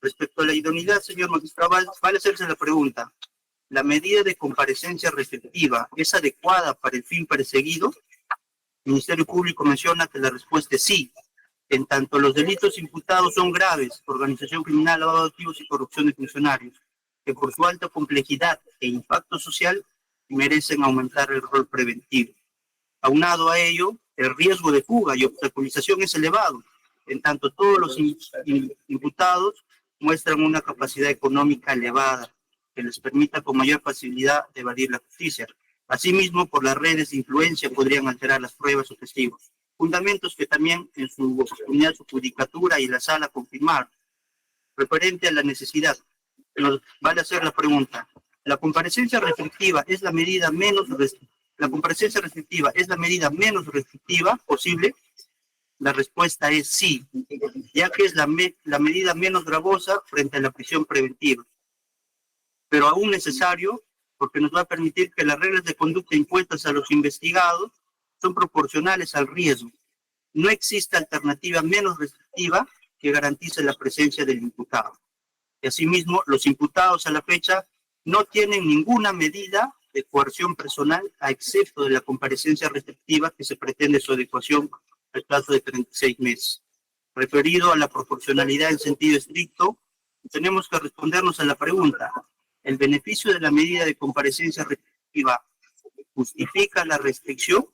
Respecto a la idoneidad, señor magistrado, vale hacerse la pregunta. ¿La medida de comparecencia restrictiva es adecuada para el fin perseguido? El Ministerio Público menciona que la respuesta es sí, en tanto los delitos imputados son graves, organización criminal, lavado de activos y corrupción de funcionarios, que por su alta complejidad e impacto social merecen aumentar el rol preventivo. Aunado a ello, el riesgo de fuga y obstaculización es elevado, en tanto todos los imputados muestran una capacidad económica elevada, que les permita con mayor facilidad evadir la justicia. Asimismo, por las redes de influencia podrían alterar las pruebas o testigos. Fundamentos que también en su oportunidad, su judicatura y la sala confirmaron. Referente a la necesidad, nos vale hacer la pregunta. ¿La comparecencia restrictiva es la medida menos restrictiva posible? La respuesta es sí, ya que es la medida menos gravosa frente a la prisión preventiva. Pero aún necesario, porque nos va a permitir que las reglas de conducta impuestas a los investigados son proporcionales al riesgo. No existe alternativa menos restrictiva que garantice la presencia del imputado. Y asimismo, los imputados a la fecha no tienen ninguna medida de coerción personal, a excepto de la comparecencia restrictiva que se pretende su adecuación al plazo de 36 meses. Referido a la proporcionalidad en sentido estricto, tenemos que respondernos a la pregunta: ¿el beneficio de la medida de comparecencia restrictiva justifica la restricción?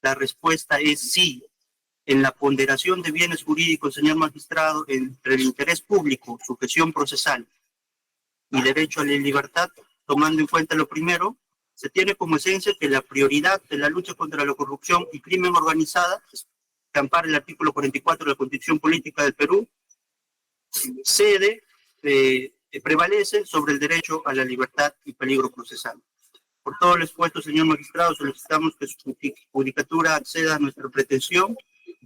La respuesta es sí. En la ponderación de bienes jurídicos, señor magistrado, entre el interés público, sujeción procesal y derecho a la libertad, tomando en cuenta lo primero, Se tiene como esencia que la prioridad de la lucha contra la corrupción y crimen organizada, que ampara el artículo 44 de la Constitución Política del Perú, prevalece sobre el derecho a la libertad y peligro procesal. Por todo lo expuesto, señor magistrado, solicitamos que su judicatura acceda a nuestra pretensión,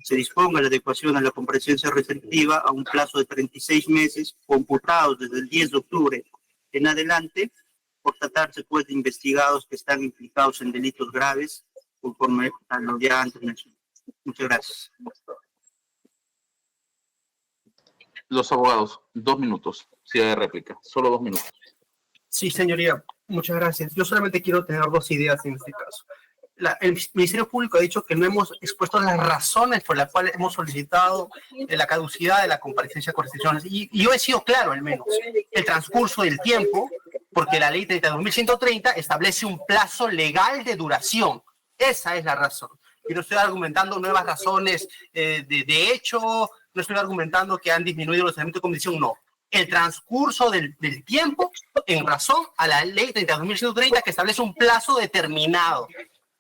se disponga la adecuación a la comparecencia receptiva a un plazo de 36 meses, computados desde el 10 de octubre en adelante, por tratarse pues de investigados que están implicados en delitos graves, conforme a lo ya antes mencionado. Muchas gracias.
Los abogados, 2 minutos, si hay réplica, solo 2 minutos.
Sí, señoría, muchas gracias. Yo solamente quiero tener 2 ideas en este caso. El Ministerio Público ha dicho que no hemos expuesto las razones por las cuales hemos solicitado la caducidad de la comparecencia con restricciones. Y yo he sido claro, al menos, el transcurso del tiempo, porque la ley 32.130 establece un plazo legal de duración. Esa es la razón. Yo no estoy argumentando nuevas razones de hecho, no estoy argumentando que han disminuido los elementos de condición, no. El transcurso del tiempo en razón a la ley 32.130 que establece un plazo determinado.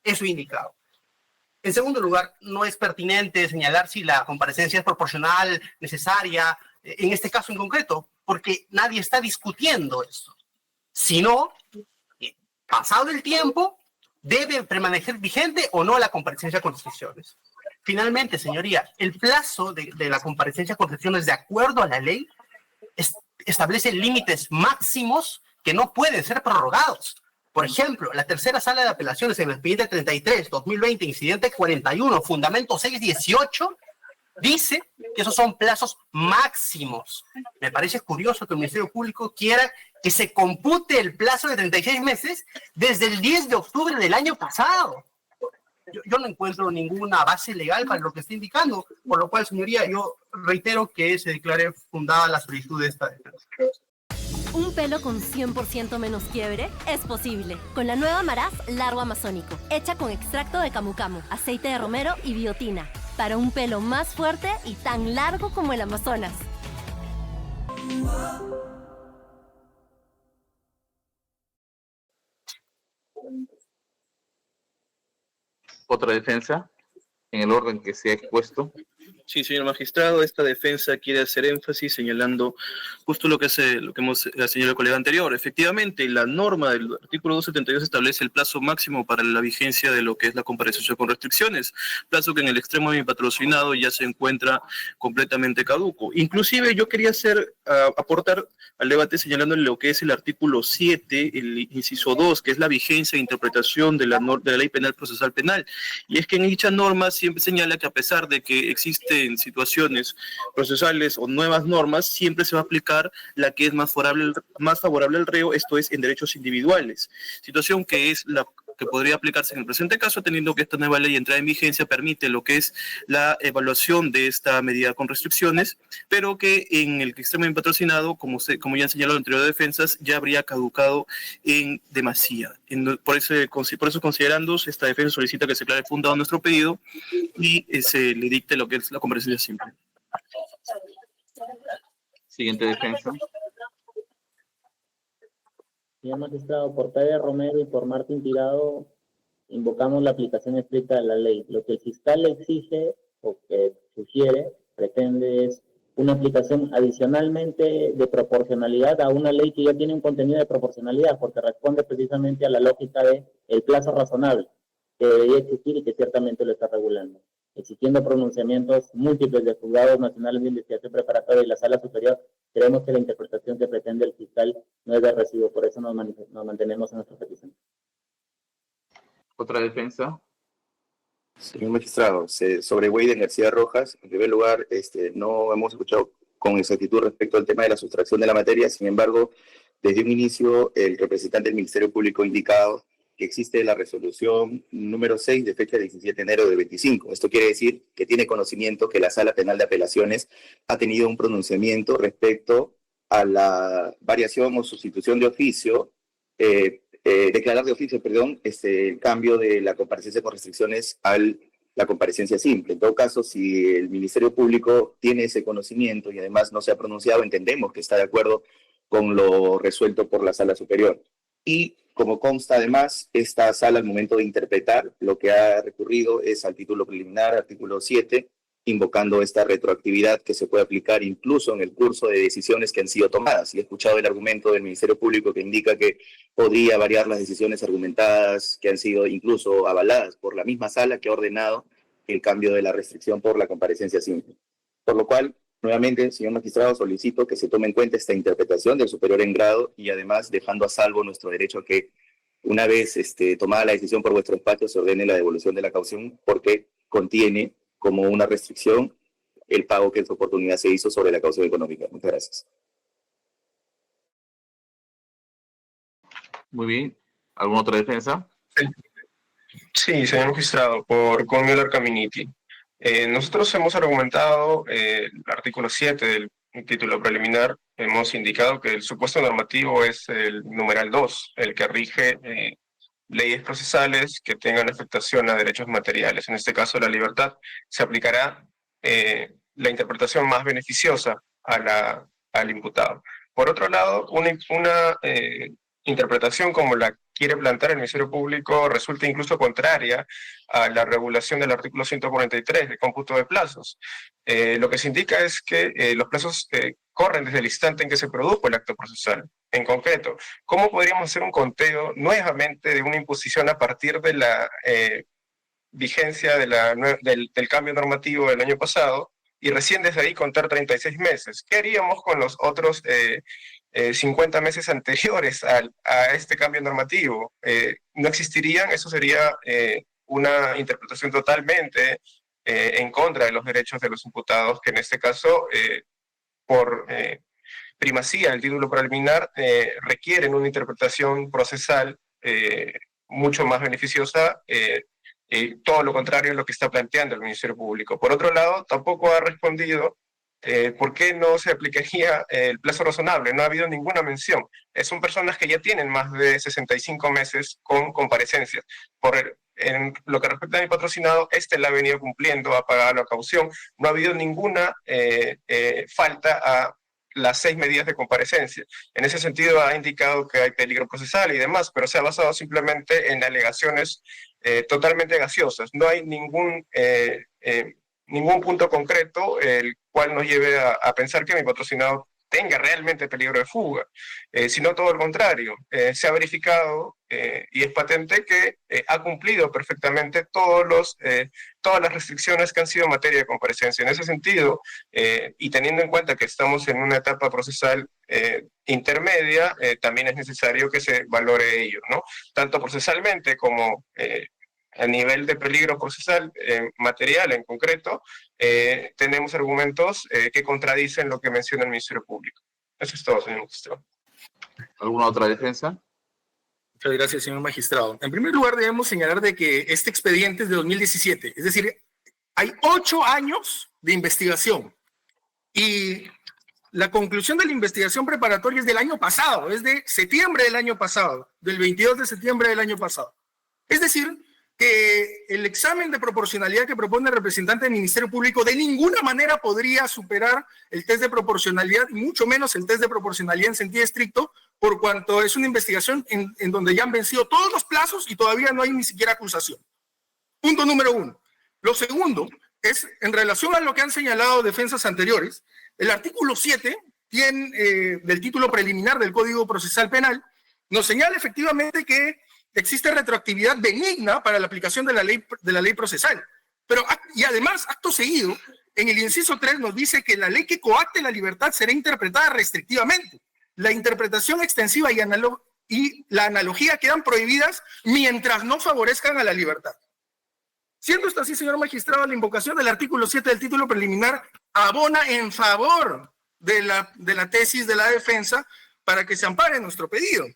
Eso indicado. En segundo lugar, no es pertinente señalar si la comparecencia es proporcional, necesaria, en este caso en concreto, porque nadie está discutiendo eso. Sino, pasado el tiempo, debe permanecer vigente o no la comparecencia con restricciones. Finalmente, señoría, el plazo de la comparecencia con restricciones, de acuerdo a la ley, establece límites máximos que no pueden ser prorrogados. Por ejemplo, la tercera sala de apelaciones en el expediente 33, 2020, incidente 41, fundamento 618, dice que esos son plazos máximos. Me parece curioso que el Ministerio Público quiera que se compute el plazo de 36 meses desde el 10 de octubre del año pasado. Yo no encuentro ninguna base legal para lo que está indicando, por lo cual, señoría, yo reitero que se declare fundada la solicitud de esta defensa.
Un pelo con 100% menos quiebre es posible con la nueva Maraz Largo Amazónico, hecha con extracto de camu camu, aceite de romero y biotina, para un pelo más fuerte y tan largo como el Amazonas.
Otra defensa, en el orden que se ha expuesto.
Sí, señor magistrado, esta defensa quiere hacer énfasis señalando justo lo que hemos señalado el colega anterior. Efectivamente, la norma del artículo 272 establece el plazo máximo para la vigencia de lo que es la comparecencia con restricciones, plazo que en el extremo de mi patrocinado ya se encuentra completamente caduco. Inclusive yo quería aportar al debate señalando lo que es el artículo 7, el inciso 2, que es la vigencia e interpretación de la Ley Penal Procesal Penal. Y es que en dicha norma siempre señala que a pesar de que existen situaciones procesales o nuevas normas, siempre se va a aplicar la que es más favorable al reo, esto es en derechos individuales. Situación que es la que podría aplicarse en el presente caso, teniendo que esta nueva ley entrada en vigencia permite lo que es la evaluación de esta medida con restricciones, pero que en el extremo de patrocinado, como ya han señalado anteriores defensas, ya habría caducado en demasía. Por eso considerando, esta defensa solicita que se declare fundado nuestro pedido y se le dicte lo que es la comparecencia simple.
Siguiente defensa.
Señor magistrado, por Tadeo Romero y por Martín Tirado, invocamos la aplicación estricta de la ley. Lo que el fiscal le exige o que sugiere, pretende es una aplicación adicionalmente de proporcionalidad a una ley que ya tiene un contenido de proporcionalidad, porque responde precisamente a la lógica de el plazo razonable que debería existir y que ciertamente lo está regulando. Existiendo pronunciamientos múltiples de juzgados nacionales de investigación preparatoria y la sala superior, creemos que la interpretación que pretende el fiscal no es de recibo, por eso nos mantenemos en nuestra petición.
Otra defensa.
Señor magistrado, sobre Weyden García Rojas, en primer lugar, no hemos escuchado con exactitud respecto al tema de la sustracción de la materia. Sin embargo, desde un inicio, el representante del Ministerio Público ha indicado que existe la resolución número 6 de fecha 17 de enero de 25. Esto quiere decir que tiene conocimiento que la Sala Penal de Apelaciones ha tenido un pronunciamiento respecto a la variación o sustitución de oficio, declarar de oficio, el cambio de la comparecencia con restricciones a la comparecencia simple. En todo caso, si el Ministerio Público tiene ese conocimiento y además no se ha pronunciado, entendemos que está de acuerdo con lo resuelto por la Sala Superior. Y como consta además, esta sala al momento de interpretar lo que ha recurrido es al título preliminar, artículo 7, invocando esta retroactividad que se puede aplicar incluso en el curso de decisiones que han sido tomadas. Y he escuchado el argumento del Ministerio Público que indica que podría variar las decisiones argumentadas que han sido incluso avaladas por la misma sala que ha ordenado el cambio de la restricción por la comparecencia simple. Por lo cual, nuevamente, señor magistrado, solicito que se tome en cuenta esta interpretación del superior en grado y además dejando a salvo nuestro derecho a que una vez tomada la decisión por vuestro despacho se ordene la devolución de la caución porque contiene como una restricción el pago que en su oportunidad se hizo sobre la caución económica. Muchas gracias.
Muy bien. ¿Alguna otra defensa?
Sí, señor magistrado, por Conmueller Caminiti. Nosotros hemos argumentado el artículo 7 del título preliminar. Hemos indicado que el supuesto normativo es el numeral 2, el que rige leyes procesales que tengan afectación a derechos materiales. En este caso, la libertad, se aplicará la interpretación más beneficiosa al imputado. Por otro lado, una interpretación como la quiere plantear el Ministerio Público resulta incluso contraria a la regulación del artículo 143 de cómputo de plazos. Lo que se indica es que los plazos corren desde el instante en que se produjo el acto procesal. En concreto, ¿cómo podríamos hacer un conteo nuevamente de una imposición a partir de la vigencia del cambio normativo del año pasado y recién desde ahí contar 36 meses? ¿Qué haríamos con los otros 50 meses anteriores a este cambio normativo? ¿No existirían? Eso sería una interpretación totalmente en contra de los derechos de los imputados, que en este caso, por primacía del título preliminar, requieren una interpretación procesal mucho más beneficiosa, todo lo contrario a lo que está planteando el Ministerio Público. Por otro lado, tampoco ha respondido ¿por qué no se aplicaría el plazo razonable? No ha habido ninguna mención. Son personas que ya tienen más de 65 meses con comparecencias. En lo que respecta a mi patrocinado, la ha venido cumpliendo, ha pagado la caución. No ha habido ninguna falta a las 6 medidas de comparecencia. En ese sentido ha indicado que hay peligro procesal y demás, pero se ha basado simplemente en alegaciones totalmente gaseosas. No hay ningún punto concreto el cual nos lleve a pensar que mi patrocinado tenga realmente peligro de fuga, sino todo lo contrario. Se ha verificado y es patente que ha cumplido perfectamente todas las restricciones que han sido materia de comparecencia. En ese sentido, y teniendo en cuenta que estamos en una etapa procesal intermedia, también es necesario que se valore ello, ¿no? Tanto procesalmente como a nivel de peligro procesal material en concreto, tenemos argumentos que contradicen lo que menciona el Ministerio Público. Eso es todo, señor magistrado.
¿Alguna otra defensa?
Muchas gracias, señor magistrado. En primer lugar, debemos señalar de que este expediente es de 2017, es decir, hay 8 años de investigación y la conclusión de la investigación preparatoria es del año pasado, es de septiembre del año pasado, del 22 de septiembre del año pasado. Es decir, que el examen de proporcionalidad que propone el representante del Ministerio Público de ninguna manera podría superar el test de proporcionalidad, y mucho menos el test de proporcionalidad en sentido estricto, por cuanto es una investigación en donde ya han vencido todos los plazos y todavía no hay ni siquiera acusación. Punto número 1. Lo segundo es, en relación a lo que han señalado defensas anteriores, el artículo 7 del título preliminar del Código Procesal Penal nos señala efectivamente que existe retroactividad benigna para la aplicación de la ley procesal. Y además, acto seguido, en el inciso 3 nos dice que la ley que coacte la libertad será interpretada restrictivamente. La interpretación extensiva y la analogía quedan prohibidas mientras no favorezcan a la libertad. Siendo esto así, señor magistrado, la invocación del artículo 7 del título preliminar abona en favor de la tesis de la defensa para que se ampare nuestro pedido.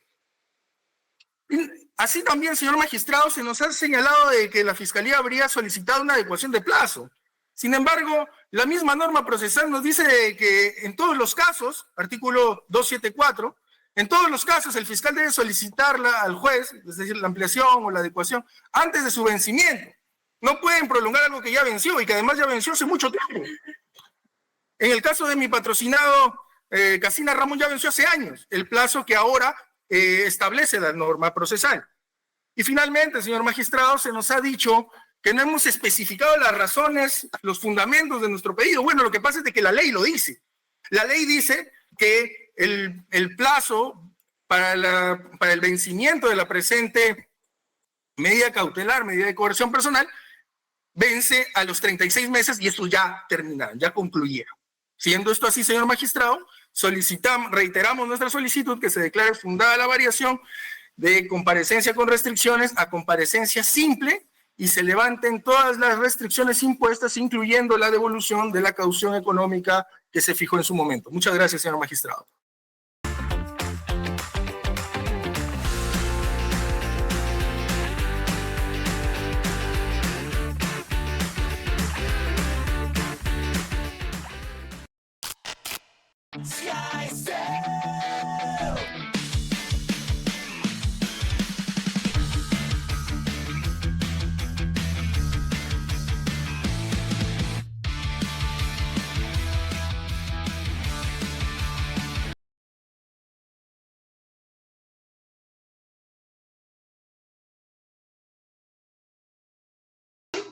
Así también, señor magistrado, se nos ha señalado de que la Fiscalía habría solicitado una adecuación de plazo. Sin embargo, la misma norma procesal nos dice de que en todos los casos, artículo 274, en todos los casos el fiscal debe solicitarla al juez, es decir, la ampliación o la adecuación, antes de su vencimiento. No pueden prolongar algo que ya venció y que además ya venció hace mucho tiempo. En el caso de mi patrocinado, Casina Ramón, ya venció hace años el plazo que ahora establece la norma procesal. Y finalmente, señor magistrado, se nos ha dicho que no hemos especificado las razones, los fundamentos de nuestro pedido. Bueno, lo que pasa es de que la ley lo dice. La ley dice que el plazo para el vencimiento de la presente medida cautelar, medida de coerción personal, vence a los 36 meses y estos ya terminaron, ya concluyeron. Siendo esto así, señor magistrado, reiteramos nuestra solicitud que se declare fundada la variación de comparecencia con restricciones a comparecencia simple y se levanten todas las restricciones impuestas, incluyendo la devolución de la caución económica que se fijó en su momento. Muchas gracias, señor magistrado.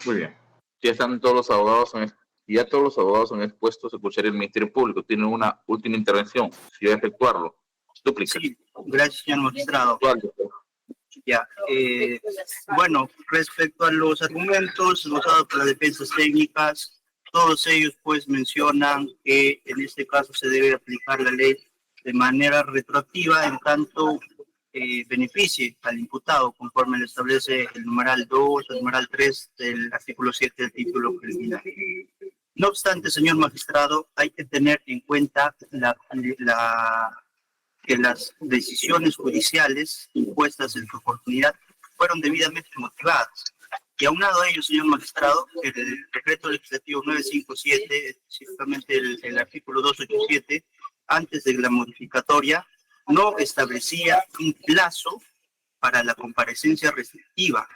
Muy bien. Ya todos los abogados han expuesto a escuchar el Ministerio Público. Tienen una última intervención. Si va a efectuarlo. Duplica.
Sí, gracias, señor magistrado. Ya. Bueno, respecto a los argumentos usados por las defensas técnicas, todos ellos pues mencionan que en este caso se debe aplicar la ley de manera retroactiva en tanto beneficie al imputado conforme lo establece el numeral 2, el numeral 3 del artículo 7 del título preliminar. No obstante, señor magistrado, hay que tener en cuenta que las decisiones judiciales impuestas en su oportunidad fueron debidamente motivadas. Y aunado a ello, señor magistrado, el decreto legislativo 957, específicamente el artículo 287, antes de la modificatoria, no establecía un plazo para la comparecencia restrictiva.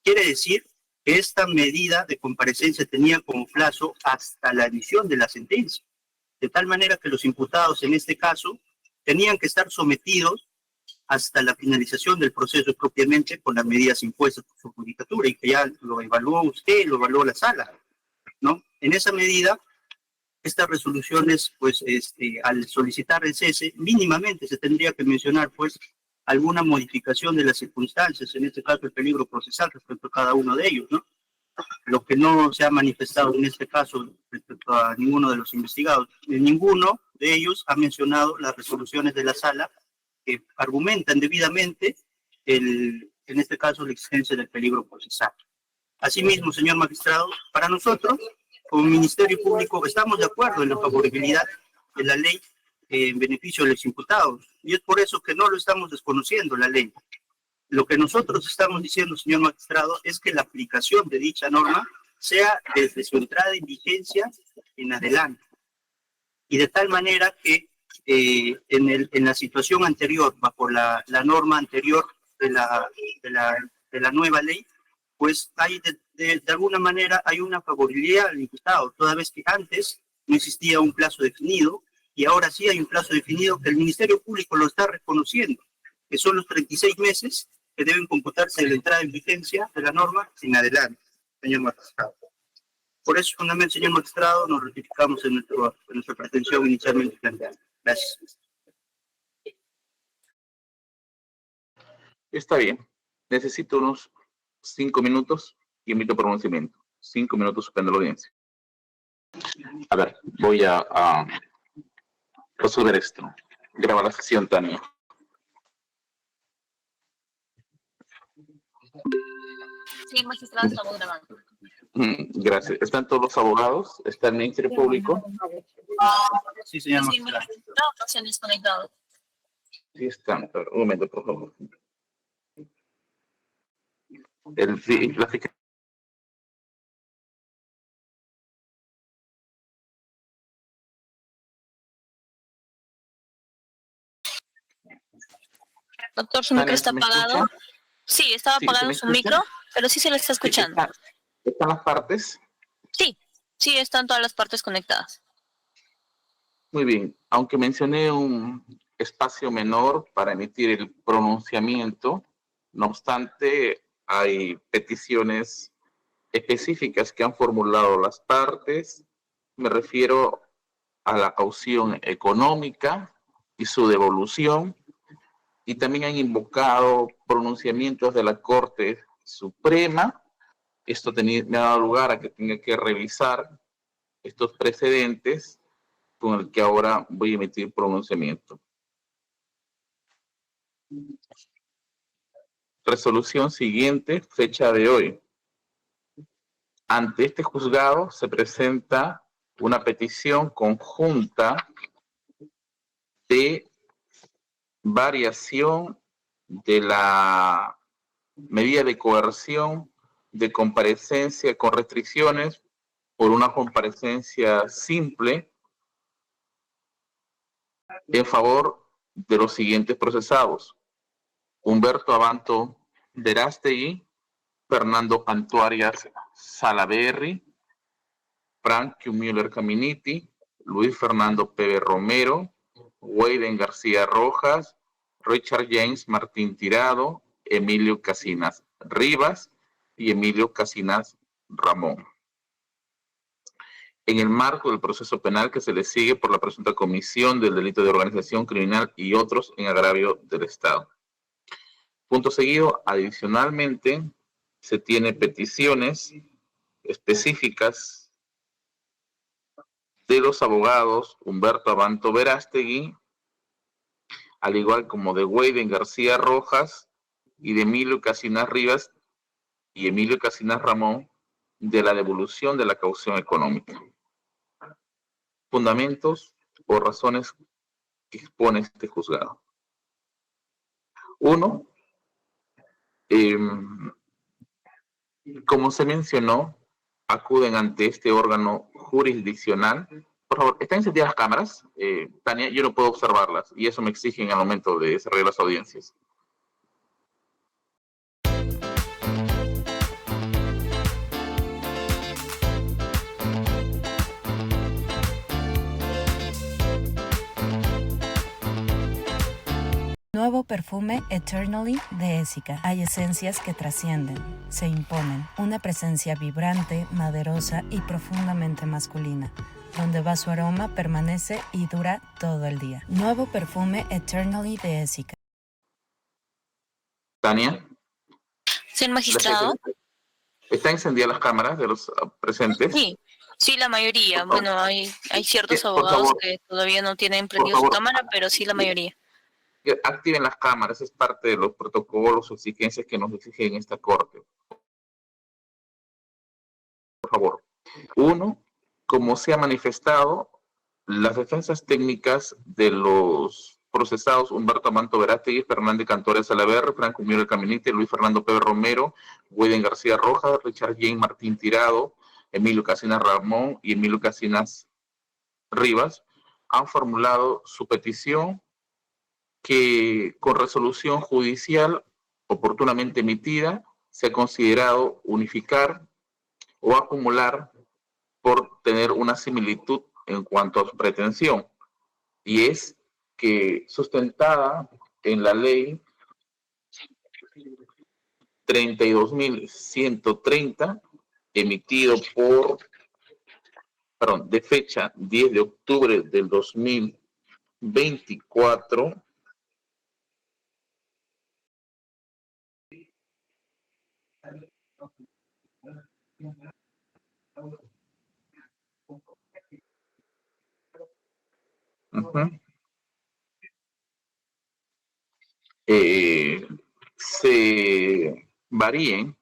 Quiere decir que esta medida de comparecencia tenía como plazo hasta la emisión de la sentencia, de tal manera que los imputados en este caso tenían que estar sometidos hasta la finalización del proceso propiamente con las medidas impuestas por su judicatura y que ya lo evaluó usted, lo evaluó la sala, ¿no? En esa medida, estas resoluciones, pues, al solicitar el cese, mínimamente se tendría que mencionar, pues, alguna modificación de las circunstancias, en este caso el peligro procesal respecto a cada uno de ellos, ¿no? Lo que no se ha manifestado en este caso respecto a ninguno de los investigados. Ninguno de ellos ha mencionado las resoluciones de la sala que argumentan debidamente, en este caso, la existencia del peligro procesal. Asimismo, señor magistrado, para nosotros, como Ministerio Público, estamos de acuerdo en la favorabilidad de la ley en beneficio de los imputados, y es por eso que no lo estamos desconociendo la ley. Lo que nosotros estamos diciendo, señor magistrado, es que la aplicación de dicha norma sea desde su entrada en vigencia en adelante, y de tal manera que en la situación anterior, bajo la norma anterior de la nueva ley, pues hay de alguna manera hay una favorabilidad al imputado, toda vez que antes no existía un plazo definido y ahora sí hay un plazo definido que el Ministerio Público lo está reconociendo, que son los 36 meses que deben computarse de la entrada en vigencia de la norma en adelante, señor magistrado. Por eso, fundamentalmente, señor magistrado, nos ratificamos en nuestra pretensión inicialmente planteada. Gracias.
Está bien. Necesito unos 5 minutos y emito pronunciamiento. 5 minutos, suspendo la audiencia. A ver, voy a resolver esto. Graba la sesión, Tania.
Sí, magistrado, estamos grabando.
Gracias. ¿Están todos los abogados? ¿Está el Ministerio Público?
Sí, señor
Sí, magistrado, se han desconectado.
Sí, están. Un momento, por favor. La fiscalía.
Doctor, su micro está apagado. Sí, estaba apagado su micro, pero sí se le está escuchando.
¿Están las partes?
Sí, sí, están todas las partes conectadas.
Muy bien. Aunque mencioné espacio menor para emitir el pronunciamiento. No obstante, hay peticiones específicas que han formulado las partes. Me refiero a la caución económica y su devolución, y también han invocado pronunciamientos de la Corte Suprema. Esto me ha dado lugar a que tenga que revisar estos precedentes con el que ahora voy a emitir pronunciamiento. Resolución siguiente, fecha de hoy. Ante este juzgado se presenta una petición conjunta de variación de la medida de coerción de comparecencia con restricciones por una comparecencia simple en favor de los siguientes procesados: Humberto Abanto Verástegui, Fernando Cantuarias Salaverry, Frank Müller Caminiti, Luis Fernando Pérez Romero, Weyden García Rojas, Richard James Martín Tirado, Emilio Casinas Rivas y Emilio Casinas Ramón, en el marco del proceso penal que se le sigue por la presunta comisión del delito de organización criminal y otros en agravio del Estado. Punto seguido, adicionalmente, se tiene peticiones específicas de los abogados Humberto Abanto Verástegui, al igual como de Weyden García Rojas y de Emilio Casinas Rivas y Emilio Casinas Ramón, de la devolución de la caución económica. Fundamentos o razones que expone este juzgado. Uno, como se mencionó, acuden ante este órgano jurisdiccional. Por favor, ¿están encendidas las cámaras? Tania, yo no puedo observarlas y eso me exigen al momento de cerrar las audiencias.
Nuevo perfume Eternally de Essica. Hay esencias que trascienden, se imponen. Una presencia vibrante, maderosa y profundamente masculina. Donde va su aroma permanece y dura todo el día. Nuevo perfume Eternally de Essica.
Tania.
Señor magistrado.
¿Están encendidas las cámaras de los presentes?
Sí, sí, la mayoría. Bueno, hay ciertos abogados que todavía no tienen prendido su cámara, pero sí la mayoría.
Activen las cámaras, es parte de los protocolos o exigencias que nos exigen esta corte. Por favor. Uno, como se ha manifestado, las defensas técnicas de los procesados Humberto Abanto Verástegui, Fernando Cantuarias Salaverry, Franco Müller Caminiti, Luis Fernando Pérez Romero, Weyden García Rojas, Richard James Martín Tirado, Emilio Casinas Ramón y Emilio Casinas Rivas han formulado su petición, que con resolución judicial oportunamente emitida se ha considerado unificar o acumular por tener una similitud en cuanto a su pretensión, y es que sustentada en la ley 32.130 emitido de fecha 10 de octubre del 2024, se varíen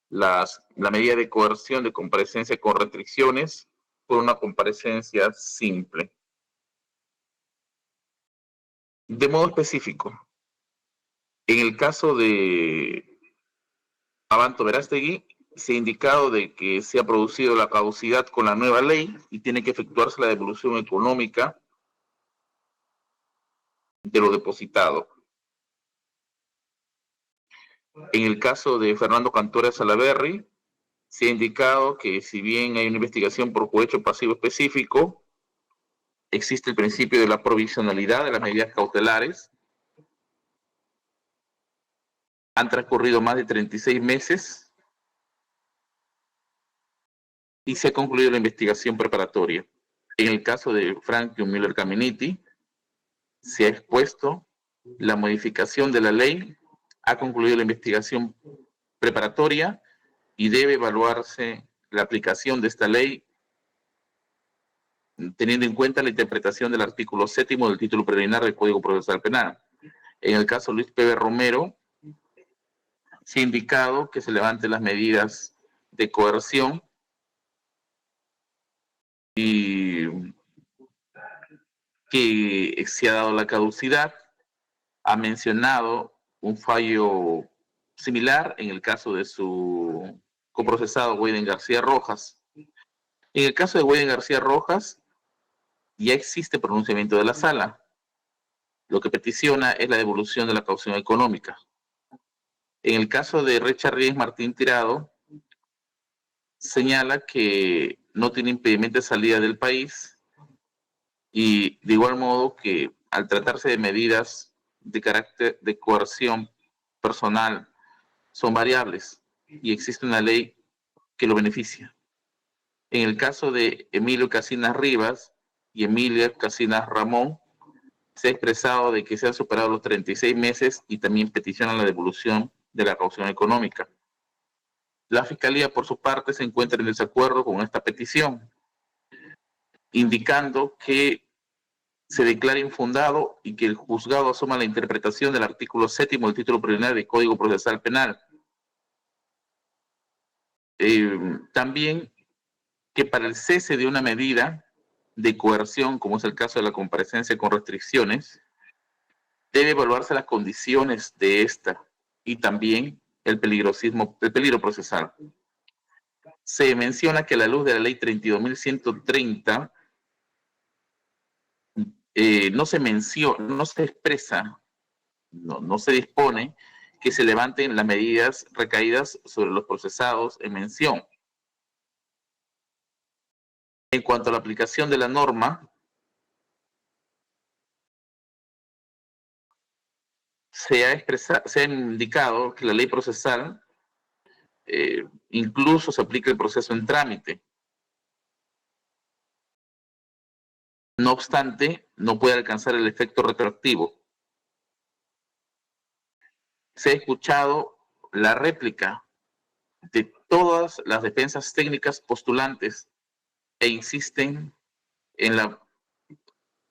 la medida de coerción de comparecencia con restricciones por una comparecencia simple. De modo específico, en el caso de Abanto Verástegui, se ha indicado de que se ha producido la caducidad con la nueva ley y tiene que efectuarse la devolución económica de lo depositado. En el caso de Fernando Cantuarias Salaverry, se ha indicado que si bien hay una investigación por cohecho pasivo específico, existe el principio de la provisionalidad de las medidas cautelares. Han transcurrido más de 36 meses y se ha concluido la investigación preparatoria. En el caso de Franklin Müller Caminiti, se ha expuesto la modificación de la ley, ha concluido la investigación preparatoria y debe evaluarse la aplicación de esta ley teniendo en cuenta la interpretación del artículo 7º del título preliminar del Código Procesal Penal. En el caso de Luis P. Romero, se ha indicado que se levanten las medidas de coerción y que se ha dado la caducidad. Ha mencionado un fallo similar en el caso de su coprocesado Weyden García Rojas. En el caso de Weyden García Rojas, ya existe pronunciamiento de la sala. Lo que peticiona es la devolución de la caución económica. En el caso de Richard Ríos Martín Tirado, señala que no tiene impedimento de salida del país y de igual modo que al tratarse de medidas de carácter de coerción personal son variables y existe una ley que lo beneficia. En el caso de Emilio Casinas Rivas y Emilia Casinas Ramón, se ha expresado de que se han superado los 36 meses y también peticionan la devolución de la caución económica. La Fiscalía, por su parte, se encuentra en desacuerdo con esta petición, indicando que se declara infundado y que el juzgado asuma la interpretación del artículo 7º del título preliminar del Código Procesal Penal. También que para el cese de una medida de coerción, como es el caso de la comparecencia con restricciones, debe evaluarse las condiciones de esta y también el peligro procesal. Se menciona que a la luz de la ley 32.130 no se expresa, no se dispone que se levanten las medidas recaídas sobre los procesados en mención. En cuanto a la aplicación de la norma, se ha indicado que la ley procesal incluso se aplica el proceso en trámite. No obstante, no puede alcanzar el efecto retroactivo. Se ha escuchado la réplica de todas las defensas técnicas postulantes e insisten en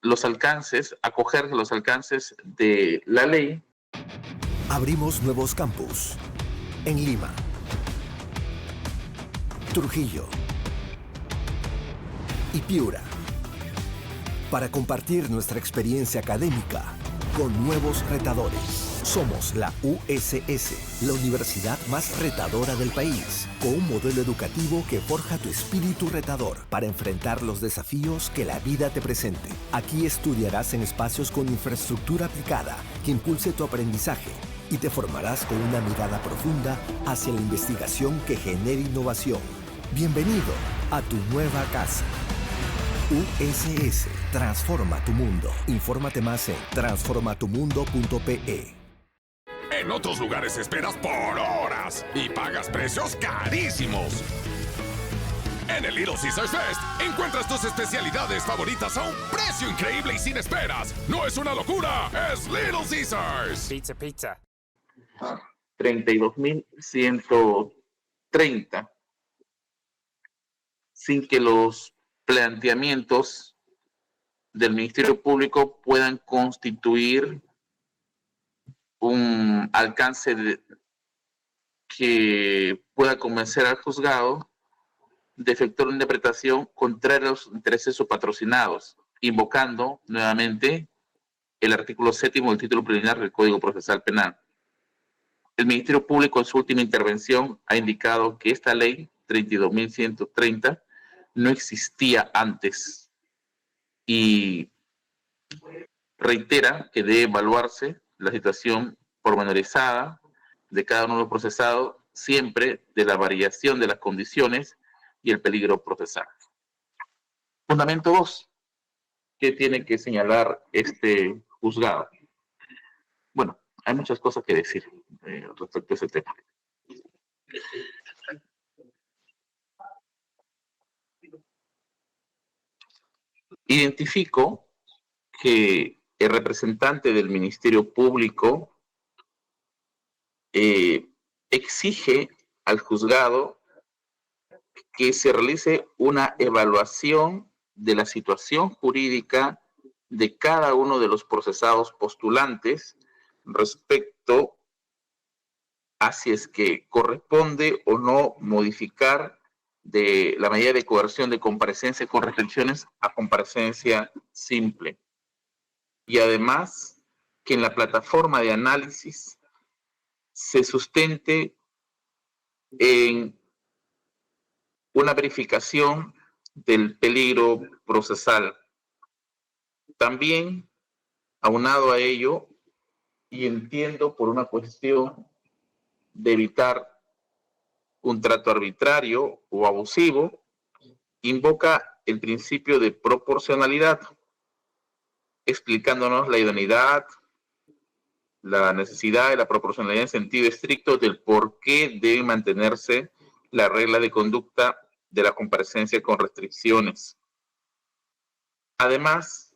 los alcances, acogerse a los alcances de la ley.
Abrimos nuevos campus en Lima, Trujillo y Piura para compartir nuestra experiencia académica con nuevos retadores. Somos la USS, la universidad más retadora del país, con un modelo educativo que forja tu espíritu retador para enfrentar los desafíos que la vida te presente. Aquí estudiarás en espacios con infraestructura aplicada que impulse tu aprendizaje y te formarás con una mirada profunda hacia la investigación que genere innovación. Bienvenido a tu nueva casa. USS, transforma tu mundo. Infórmate más en transformatumundo.pe.
En otros lugares esperas por horas y pagas precios carísimos. En el Little Caesars Fest encuentras tus especialidades favoritas a un precio increíble y sin esperas. No es una locura, es Little Caesars.
Pizza.
32.130 sin que los planteamientos del Ministerio Público puedan constituir un alcance que pueda convencer al juzgado de efectuar una interpretación contraria a los intereses de sus patrocinados, invocando nuevamente el artículo 7º del título preliminar del Código Procesal Penal. El Ministerio Público en su última intervención ha indicado que esta ley 32.130 no existía antes y reitera que debe evaluarse la situación pormenorizada de cada uno de los procesados, siempre de la variación de las condiciones y el peligro procesal. Fundamento 2. ¿Qué tiene que señalar este juzgado? Bueno, hay muchas cosas que decir respecto a ese tema. Identifico que el representante del Ministerio Público exige al juzgado que se realice una evaluación de la situación jurídica de cada uno de los procesados postulantes respecto a si es que corresponde o no modificar de la medida de coerción de comparecencia con restricciones a comparecencia simple. Y además, que en la plataforma de análisis se sustente en una verificación del peligro procesal. También, aunado a ello, y entiendo por una cuestión de evitar un trato arbitrario o abusivo, invoca el principio de proporcionalidad, explicándonos la idoneidad, la necesidad y la proporcionalidad en sentido estricto del por qué debe mantenerse la regla de conducta de la comparecencia con restricciones. Además,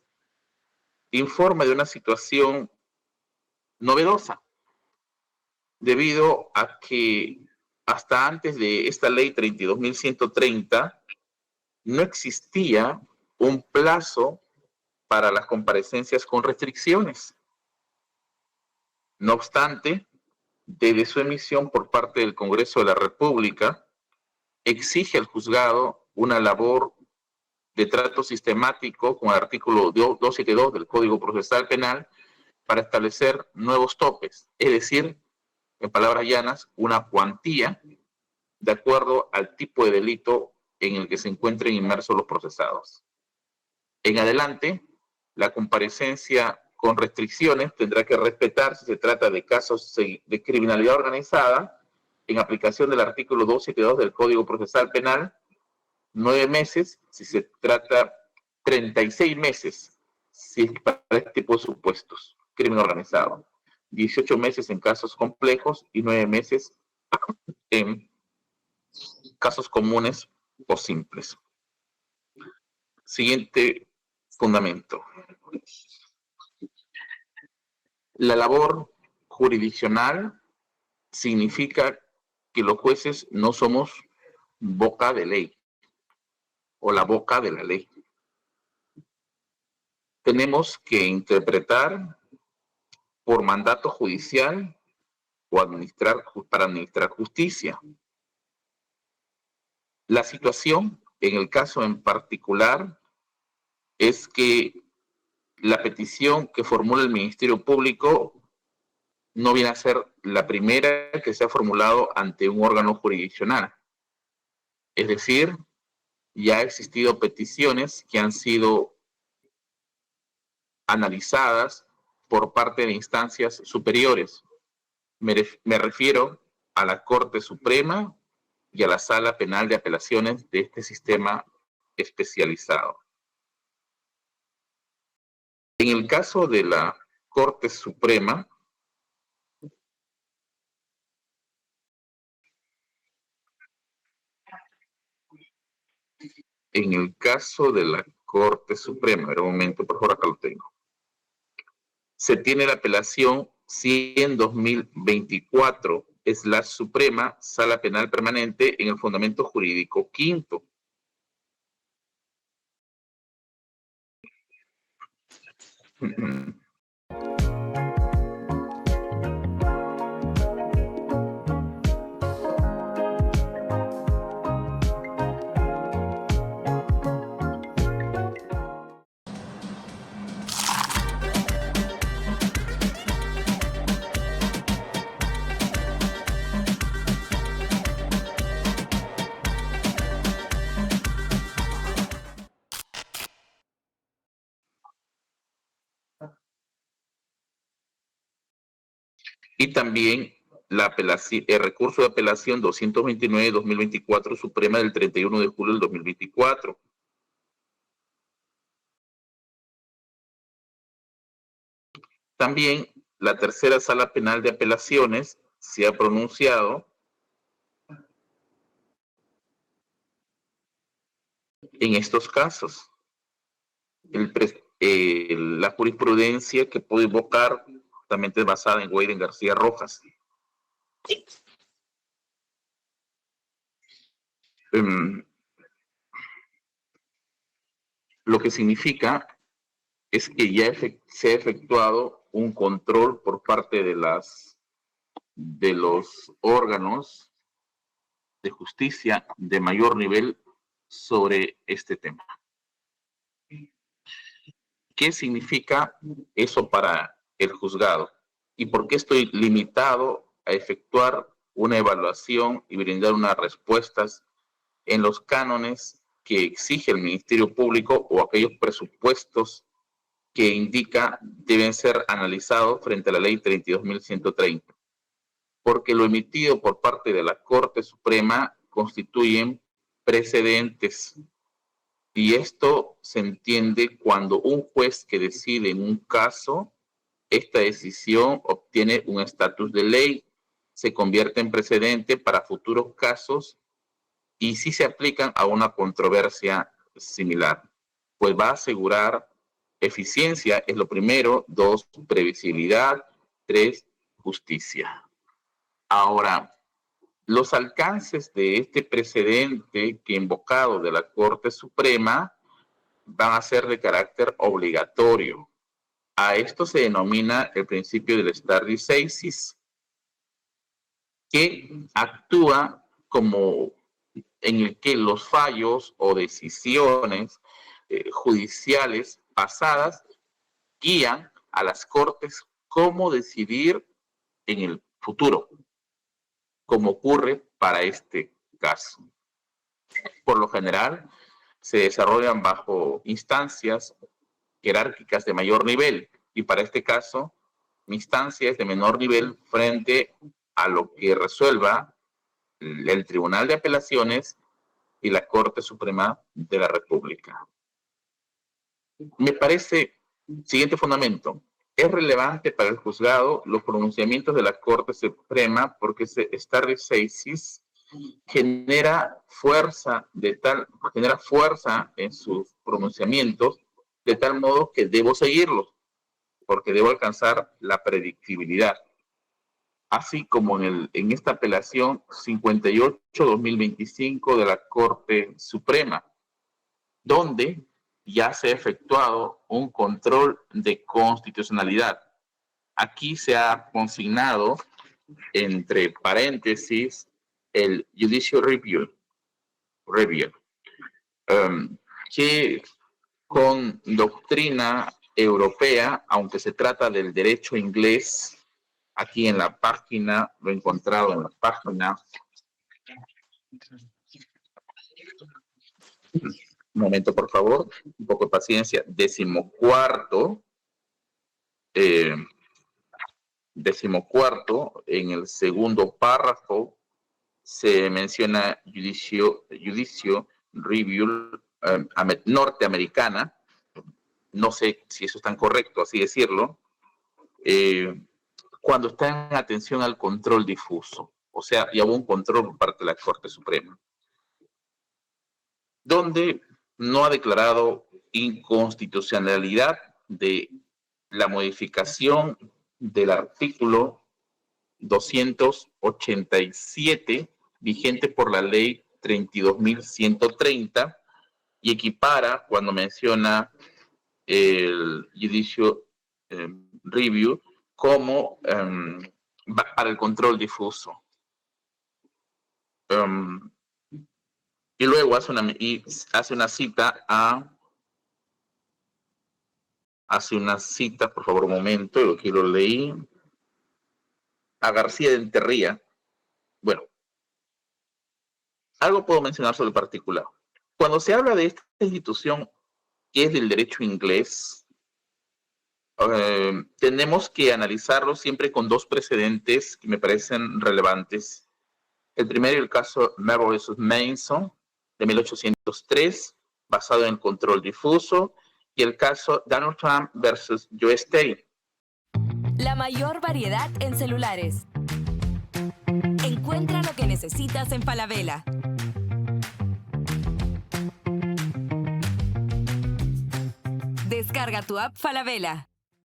informa de una situación novedosa, debido a que hasta antes de esta ley 32.130 no existía un plazo para las comparecencias con restricciones. No obstante, desde su emisión por parte del Congreso de la República, exige al juzgado una labor de trato sistemático con el artículo 272 del Código Procesal Penal para establecer nuevos topes, es decir, en palabras llanas, una cuantía de acuerdo al tipo de delito en el que se encuentren inmersos los procesados. En adelante, la comparecencia con restricciones tendrá que respetar si se trata de casos de criminalidad organizada, en aplicación del artículo 272 del Código Procesal Penal, 9 meses, si se trata 36 meses, si es para este tipo de supuestos, crimen organizado, 18 meses en casos complejos y 9 meses en casos comunes o simples. Siguiente fundamento. La labor jurisdiccional significa que los jueces no somos boca de ley o la boca de la ley. Tenemos que interpretar por mandato judicial o para administrar justicia. La situación, en el caso en particular, es que la petición que formula el Ministerio Público no viene a ser la primera que se ha formulado ante un órgano jurisdiccional. Es decir, ya ha existido peticiones que han sido analizadas por parte de instancias superiores. Me refiero a la Corte Suprema y a la Sala Penal de Apelaciones de este sistema especializado. En el caso de la Corte Suprema, un momento, por favor, acá lo tengo. Se tiene la apelación 100-2024/Suprema, Sala Penal Permanente, en el fundamento jurídico quinto. Y también el recurso de apelación 229/2024 Suprema del 31 de julio del 2024. También la tercera sala penal de apelaciones se ha pronunciado en estos casos. La jurisprudencia que puedo invocar también es basada en Weyden García Rojas. Lo que significa es que ya se ha efectuado un control por parte de los órganos de justicia de mayor nivel sobre este tema. ¿Qué significa eso para el juzgado? ¿Y por qué estoy limitado a efectuar una evaluación y brindar unas respuestas en los cánones que exige el Ministerio Público o aquellos presupuestos que indica deben ser analizados frente a la Ley 32.130? Porque lo emitido por parte de la Corte Suprema constituyen precedentes. Y esto se entiende cuando un juez que decide en un caso, esta decisión obtiene un estatus de ley, se convierte en precedente para futuros casos y si se aplican a una controversia similar, pues va a asegurar eficiencia, es lo primero; 2, previsibilidad; 3, justicia. Ahora, los alcances de este precedente que invocado de la Corte Suprema van a ser de carácter obligatorio. A esto se denomina el principio del stare decisis, que actúa como en el que los fallos o decisiones judiciales pasadas guían a las Cortes cómo decidir en el futuro, como ocurre para este caso. Por lo general, se desarrollan bajo instancias jerárquicas de mayor nivel, y para este caso, instancias de menor nivel frente a lo que resuelva el Tribunal de Apelaciones y la Corte Suprema de la República. Me parece, siguiente fundamento, es relevante para el juzgado los pronunciamientos de la Corte Suprema porque stare decisis genera fuerza en sus pronunciamientos, de tal modo que debo seguirlos, porque debo alcanzar la predictibilidad. Así como en esta apelación 58-2025 de la Corte Suprema, donde ya se ha efectuado un control de constitucionalidad. Aquí se ha consignado, entre paréntesis, el Judicial Review, que con doctrina europea, aunque se trata del derecho inglés, aquí en la página, lo he encontrado en la página. Un momento, por favor, un poco de paciencia. 14º, en el segundo párrafo, se menciona Judicio Review norteamericana. No sé si eso es tan correcto, así decirlo. Cuando está en atención al control difuso, o sea, ya hubo un control por parte de la Corte Suprema, donde no ha declarado inconstitucionalidad de la modificación del artículo 287 vigente por la Ley 32.130 y equipara, cuando menciona el Judicial Review, como para el control difuso. Y luego hace una cita, por favor, un momento, yo aquí lo leí, a García de Enterría. Bueno, algo puedo mencionar sobre el particular. Cuando se habla de esta institución que es del derecho inglés, tenemos que analizarlo siempre con dos precedentes que me parecen relevantes. El primero, el caso Merrill vs. Mason, de 1803, basado en el control difuso, y el caso Donald Trump versus US State.
La mayor variedad en celulares. Encuentra lo que necesitas en Falabella. Descarga tu app Falabella.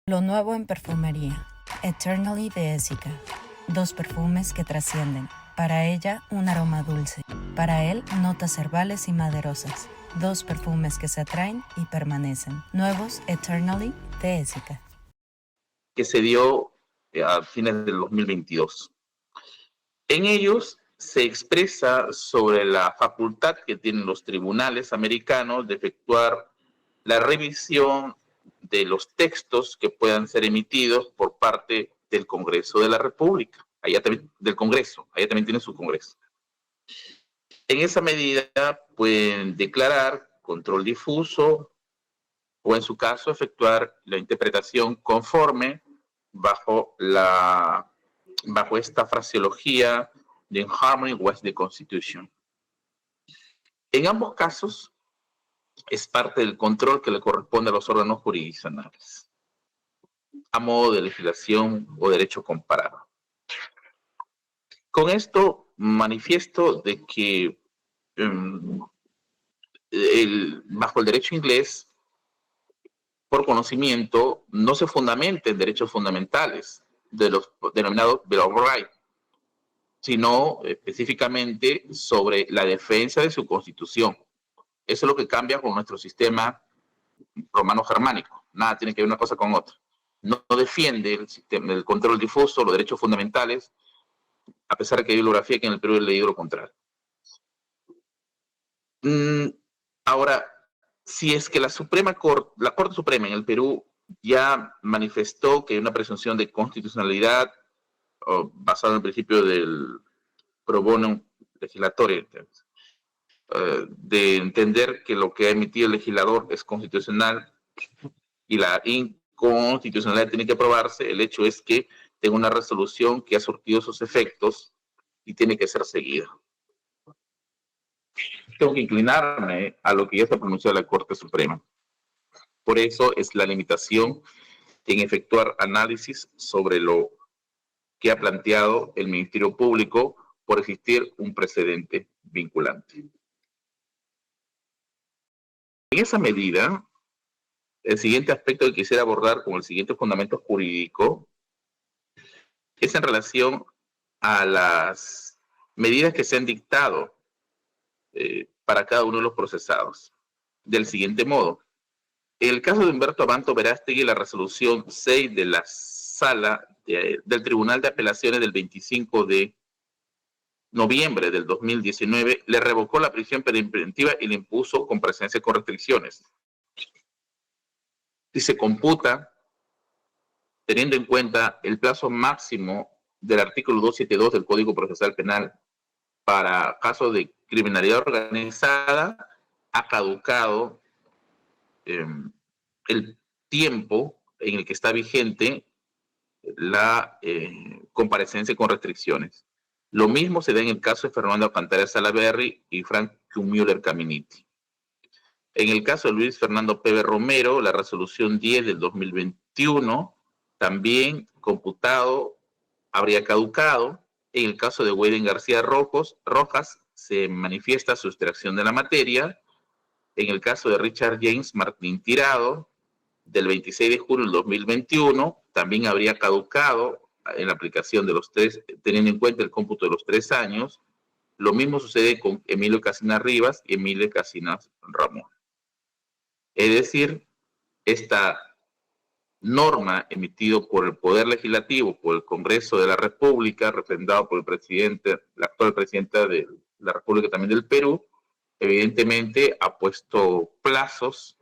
Lo nuevo en perfumería. Eternally de Essica. 2 perfumes que trascienden. Para ella, un aroma dulce. Para él, notas herbales y maderosas. 2 perfumes que se atraen y permanecen. Nuevos Eternally de Essica.
Que se dio a fines del 2022. En ellos se expresa sobre la facultad que tienen los tribunales americanos de efectuar la revisión de los textos que puedan ser emitidos por parte del Congreso de la República, allá también tiene su Congreso. En esa medida pueden declarar control difuso o en su caso efectuar la interpretación conforme bajo esta fraseología de "in harmony with the Constitution". En ambos casos es parte del control que le corresponde a los órganos jurisdiccionales, a modo de legislación o derecho comparado. Con esto manifiesto de que bajo el derecho inglés, por conocimiento, no se fundamenta en derechos fundamentales de los denominados Bill of Rights, sino específicamente sobre la defensa de su constitución. Eso es lo que cambia con nuestro sistema romano-germánico. Nada tiene que ver una cosa con otra. No defiende el sistema del control difuso, los derechos fundamentales, a pesar de que hay bibliografía que en el Perú he leído lo contrario. Ahora, si es que la Corte Suprema en el Perú ya manifestó que hay una presunción de constitucionalidad basada en el principio del pro bono legislatorio, de entender que lo que ha emitido el legislador es constitucional y la inconstitucionalidad tiene que aprobarse, el hecho es que tengo una resolución que ha surtido sus efectos y tiene que ser seguida. Tengo que inclinarme a lo que ya se pronunció la Corte Suprema. Por eso es la limitación en efectuar análisis sobre lo que ha planteado el Ministerio Público por existir un precedente vinculante. En esa medida, el siguiente aspecto que quisiera abordar como el siguiente fundamento jurídico es en relación a las medidas que se han dictado para cada uno de los procesados. Del siguiente modo, en el caso de Humberto Abanto Verástegui, la resolución 6 de la Sala del Tribunal de Apelaciones del 25 de noviembre del 2019 le revocó la prisión preventiva y le impuso comparecencia con restricciones. Si se computa, teniendo en cuenta el plazo máximo del artículo 272 del Código Procesal Penal para casos de criminalidad organizada, ha caducado el tiempo en el que está vigente la comparecencia con restricciones. Lo mismo se da en el caso de Fernando Alcántara Salaverry y Frank Müller Caminiti. En el caso de Luis Fernando Peve Romero, la resolución 10 del 2021, también computado, habría caducado. En el caso de Weyden García Rojas, se manifiesta sustracción de la materia. En el caso de Richard James Martín Tirado, del 26 de junio del 2021, también habría caducado en la aplicación de los 3, teniendo en cuenta el cómputo de los 3 años. Lo mismo sucede con Emilio Casinas Rivas y Emilio Casinas Ramón. Es decir, esta norma emitida por el Poder Legislativo, por el Congreso de la República, refrendado por el presidente, la actual presidenta de la República también del Perú, evidentemente ha puesto plazos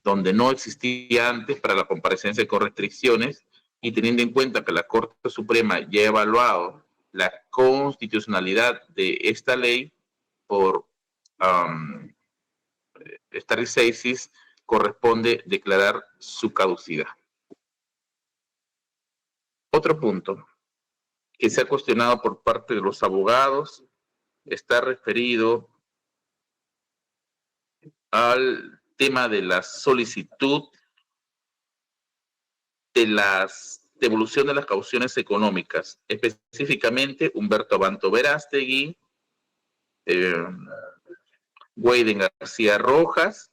donde no existía antes para la comparecencia con restricciones, y teniendo en cuenta que la Corte Suprema ya ha evaluado la constitucionalidad de esta ley por esta decisis, corresponde declarar su caducidad. Otro punto que se ha cuestionado por parte de los abogados está referido al tema de la solicitud de las devolución de las cauciones económicas, específicamente Humberto Abanto Verástegui, Weiden García Rojas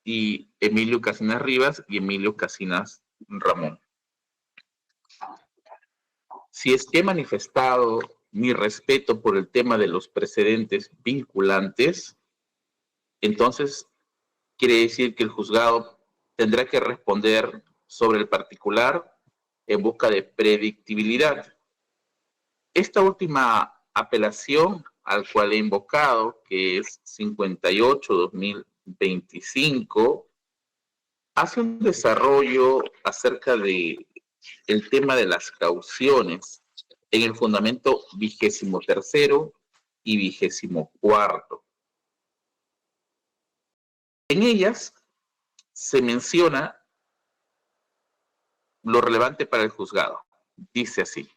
y Emilio Casinas Rivas y Emilio Casinas Ramón. Si es que he manifestado mi respeto por el tema de los precedentes vinculantes, entonces quiere decir que el juzgado tendrá que responder sobre el particular en busca de predictibilidad. Esta última apelación al cual he invocado, que es 58-2025, hace un desarrollo acerca de el tema de las cauciones en el fundamento 23º y 24º. En ellas se menciona lo relevante para el juzgado. Dice así.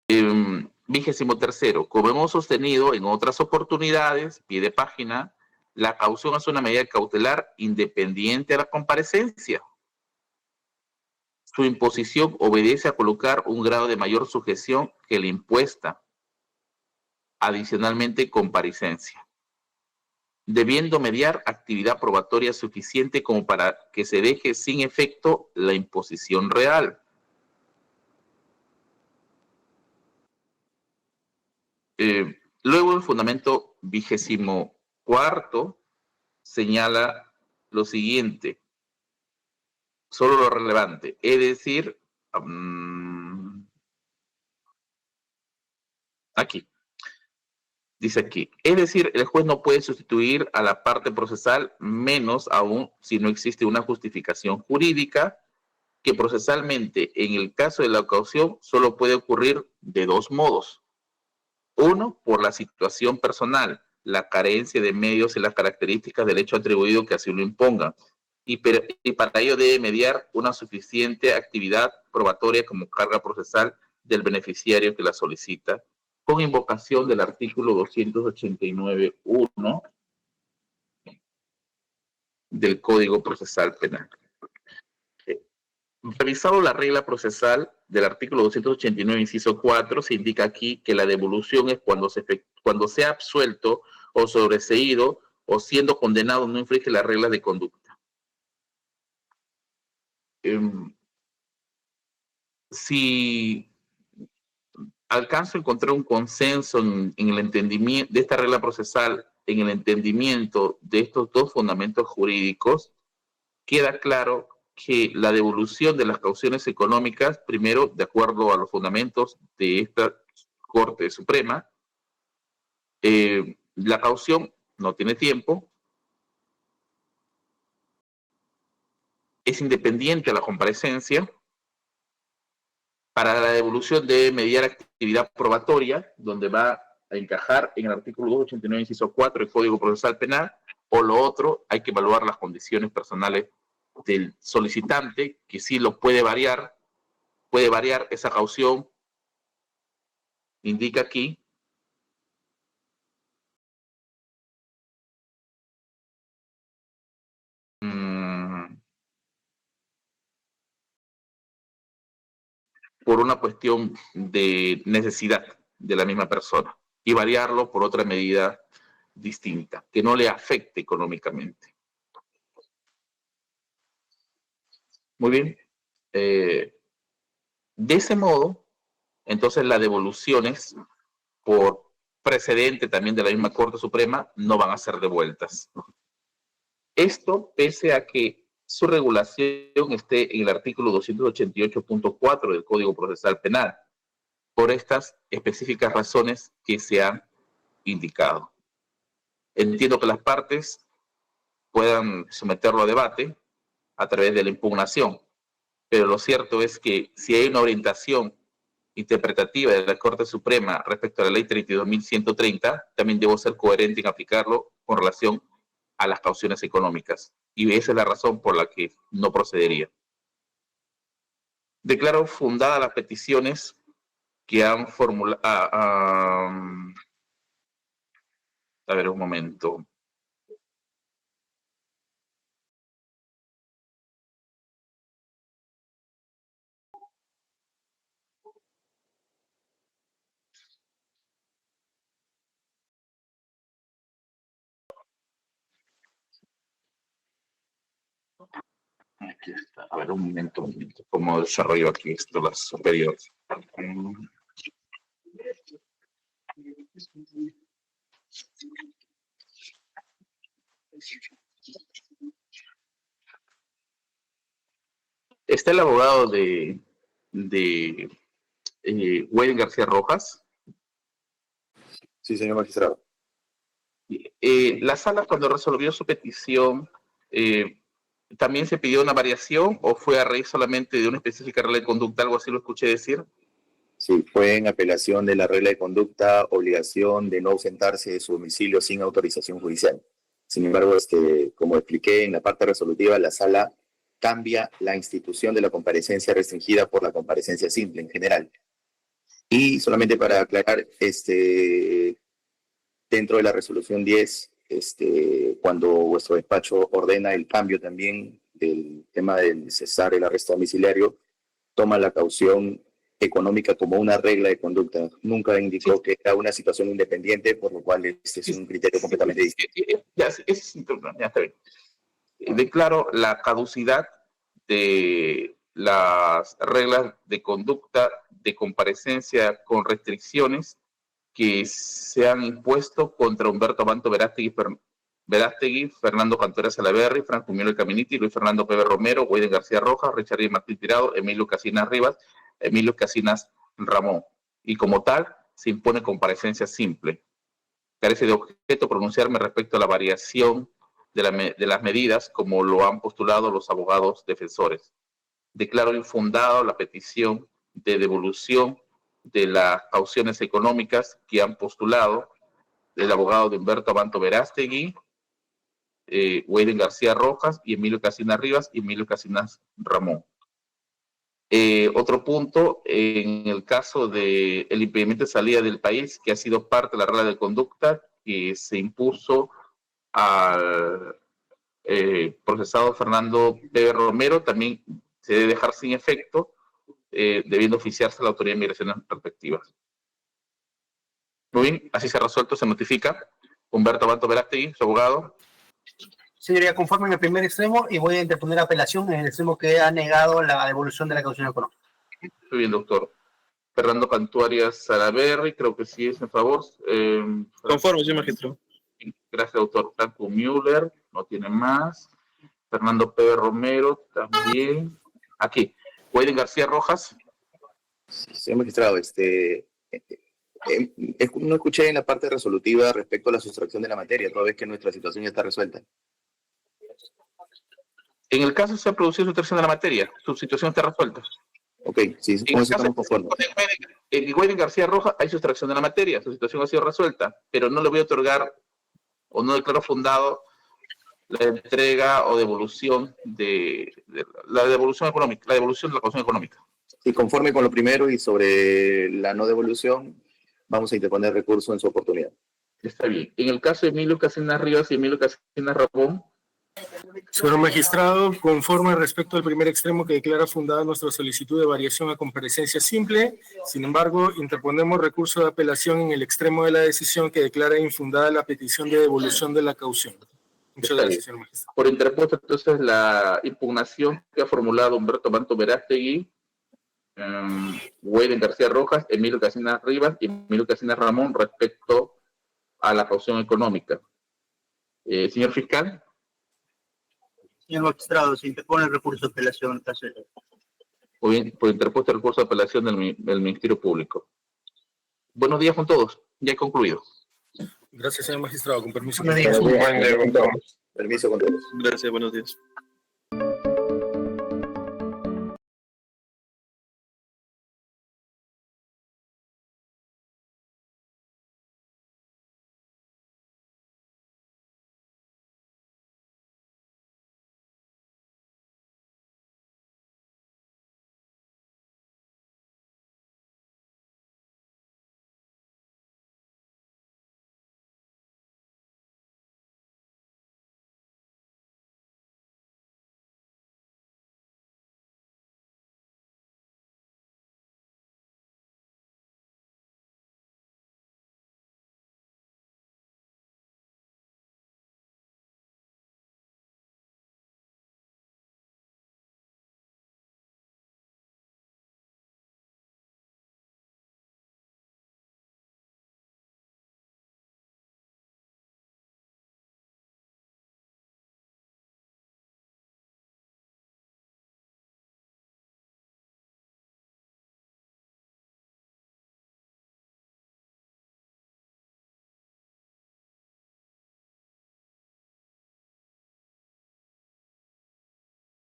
23º, como hemos sostenido en otras oportunidades, pie de página, la caución es una medida cautelar independiente a la comparecencia. Su imposición obedece a colocar un grado de mayor sujeción que la impuesta. Adicionalmente, comparecencia, debiendo mediar actividad probatoria suficiente como para que se deje sin efecto la imposición real. Luego el fundamento 24º señala lo siguiente, solo lo relevante, es decir, aquí, dice aquí, es decir, el juez no puede sustituir a la parte procesal, menos aún si no existe una justificación jurídica, que procesalmente en el caso de la caución solo puede ocurrir de dos modos. Uno, por la situación personal, la carencia de medios y las características del hecho atribuido que así lo impongan. Y para ello debe mediar una suficiente actividad probatoria como carga procesal del beneficiario que la solicita, con invocación del artículo 289.1 del Código Procesal Penal. Revisado la regla procesal del artículo 289, inciso 4, se indica aquí que la devolución es cuando sea absuelto o sobreseído o siendo condenado no infringe las reglas de conducta. Si alcanzo a encontrar un consenso en el entendimiento de esta regla procesal, en el entendimiento de estos dos fundamentos jurídicos, queda claro que la devolución de las cauciones económicas, primero, de acuerdo a los fundamentos de esta Corte Suprema, la caución no tiene tiempo, es independiente a la comparecencia, para la devolución debe mediar actividad probatoria, donde va a encajar en el artículo 289, inciso 4 del Código Procesal Penal, o lo otro, hay que evaluar las condiciones personales del solicitante, que sí lo puede variar esa caución, indica aquí, por una cuestión de necesidad de la misma persona, y variarlo por otra medida distinta, que no le afecte económicamente. Muy bien. De ese modo, entonces las devoluciones por precedente también de la misma Corte Suprema no van a ser devueltas. Esto pese a que su regulación esté en el artículo 288.4 del Código Procesal Penal, por estas específicas razones que se han indicado. Entiendo que las partes puedan someterlo a debate a través de la impugnación, pero lo cierto es que si hay una orientación interpretativa de la Corte Suprema respecto a la Ley 32.130, también debo ser coherente en aplicarlo con relación a las cauciones económicas. Y esa es la razón por la que no procedería. Declaro fundadas las peticiones que han formulado... a ver, un momento. Aquí está. A ver, un momento. ¿Cómo desarrollo aquí esto, las superiores? Está el abogado de Wayden García Rojas.
Sí, señor magistrado.
La sala, cuando resolvió su petición, ¿también se pidió una variación o fue a raíz solamente de una específica regla de conducta? Algo así lo escuché decir.
Sí, fue en apelación de la regla de conducta, obligación de no ausentarse de su domicilio sin autorización judicial. Sin embargo, como expliqué en la parte resolutiva, la sala cambia la institución de la comparecencia restringida por la comparecencia simple en general. Y solamente para aclarar, dentro de la resolución 10, cuando vuestro despacho ordena el cambio también del tema del cesar el arresto domiciliario, toma la caución económica como una regla de conducta. Nunca indicó que era una situación independiente, por lo cual este es un criterio completamente distinto.
Ya está bien. Declaro la caducidad de las reglas de conducta de comparecencia con restricciones que se han impuesto contra Humberto Abanto Verástegui, Fernando Cantora Salaverry, Franco Miolo Caminiti, Luis Fernando Pérez Romero, Wayden García Rojas, Richard y Martín Tirado, Emilio Casinas Rivas, Emilio Casinas Ramón. Y como tal, se impone comparecencia simple. Carece de objeto pronunciarme respecto a la variación de las medidas, como lo han postulado los abogados defensores. Declaro infundado la petición de devolución de las cauciones económicas que han postulado el abogado de Humberto Abanto Verástegui, Wayden García Rojas y Emilio Casinas Rivas y Emilio Casinas Ramón. Otro punto, en el caso del impedimento de salida del país, que ha sido parte de la regla de conducta que se impuso al procesado Fernando Pérez Romero, también se debe dejar sin efecto, debiendo oficiarse a la autoridad de migraciones respectivas. Muy bien, así se ha resuelto, se notifica. Humberto Abanto Verástegui, su abogado.
Señoría, conforme en el primer extremo, y voy a interponer apelación en el extremo que ha negado la devolución de la caución económica.
Muy bien, doctor. Fernando Cantuarias Salaverry, creo que sí es en favor.
Conforme, señor magistrado.
Gracias, doctor. Franco Müller, no tiene más. Fernando Pérez Romero, también. Aquí. Wayden García Rojas.
Señor magistrado, no escuché en la parte resolutiva respecto a la sustracción de la materia, toda vez que nuestra situación ya está resuelta.
En el caso se ha producido sustracción de la materia, su situación está resuelta.
Ok, sí, con eso estamos conformes.
En Wayden García Rojas hay sustracción de la materia, su situación ha sido resuelta, pero no le voy a otorgar o no declaro fundado la entrega o devolución de la devolución económica, la devolución de la caución económica.
Sí, conforme con lo primero y sobre la no devolución, vamos a interponer recurso en su oportunidad.
Está bien. En el caso de Emilio Casinas Rivas y Emilio Casinas Ramón.
Señor magistrado, conforme respecto al primer extremo que declara fundada nuestra solicitud de variación a comparecencia simple, sin embargo, interponemos recurso de apelación en el extremo de la decisión que declara infundada la petición de devolución de la caución. Muchas gracias, señor magistrado.
Por interpuesto, entonces, la impugnación que ha formulado Humberto Abanto Verástegui, Wayden García Rojas, Emilio Casinas Rivas y Emilio Casinas Ramón respecto a la caución económica. Señor fiscal.
Señor magistrado, se interpone el recurso de apelación.
Muy bien, por interpuesto el recurso de apelación del Ministerio Público. Buenos días con todos. Ya he concluido.
Gracias, señor magistrado. Con permiso.
Buenos días.
Permiso con todos.
Gracias, buenos días.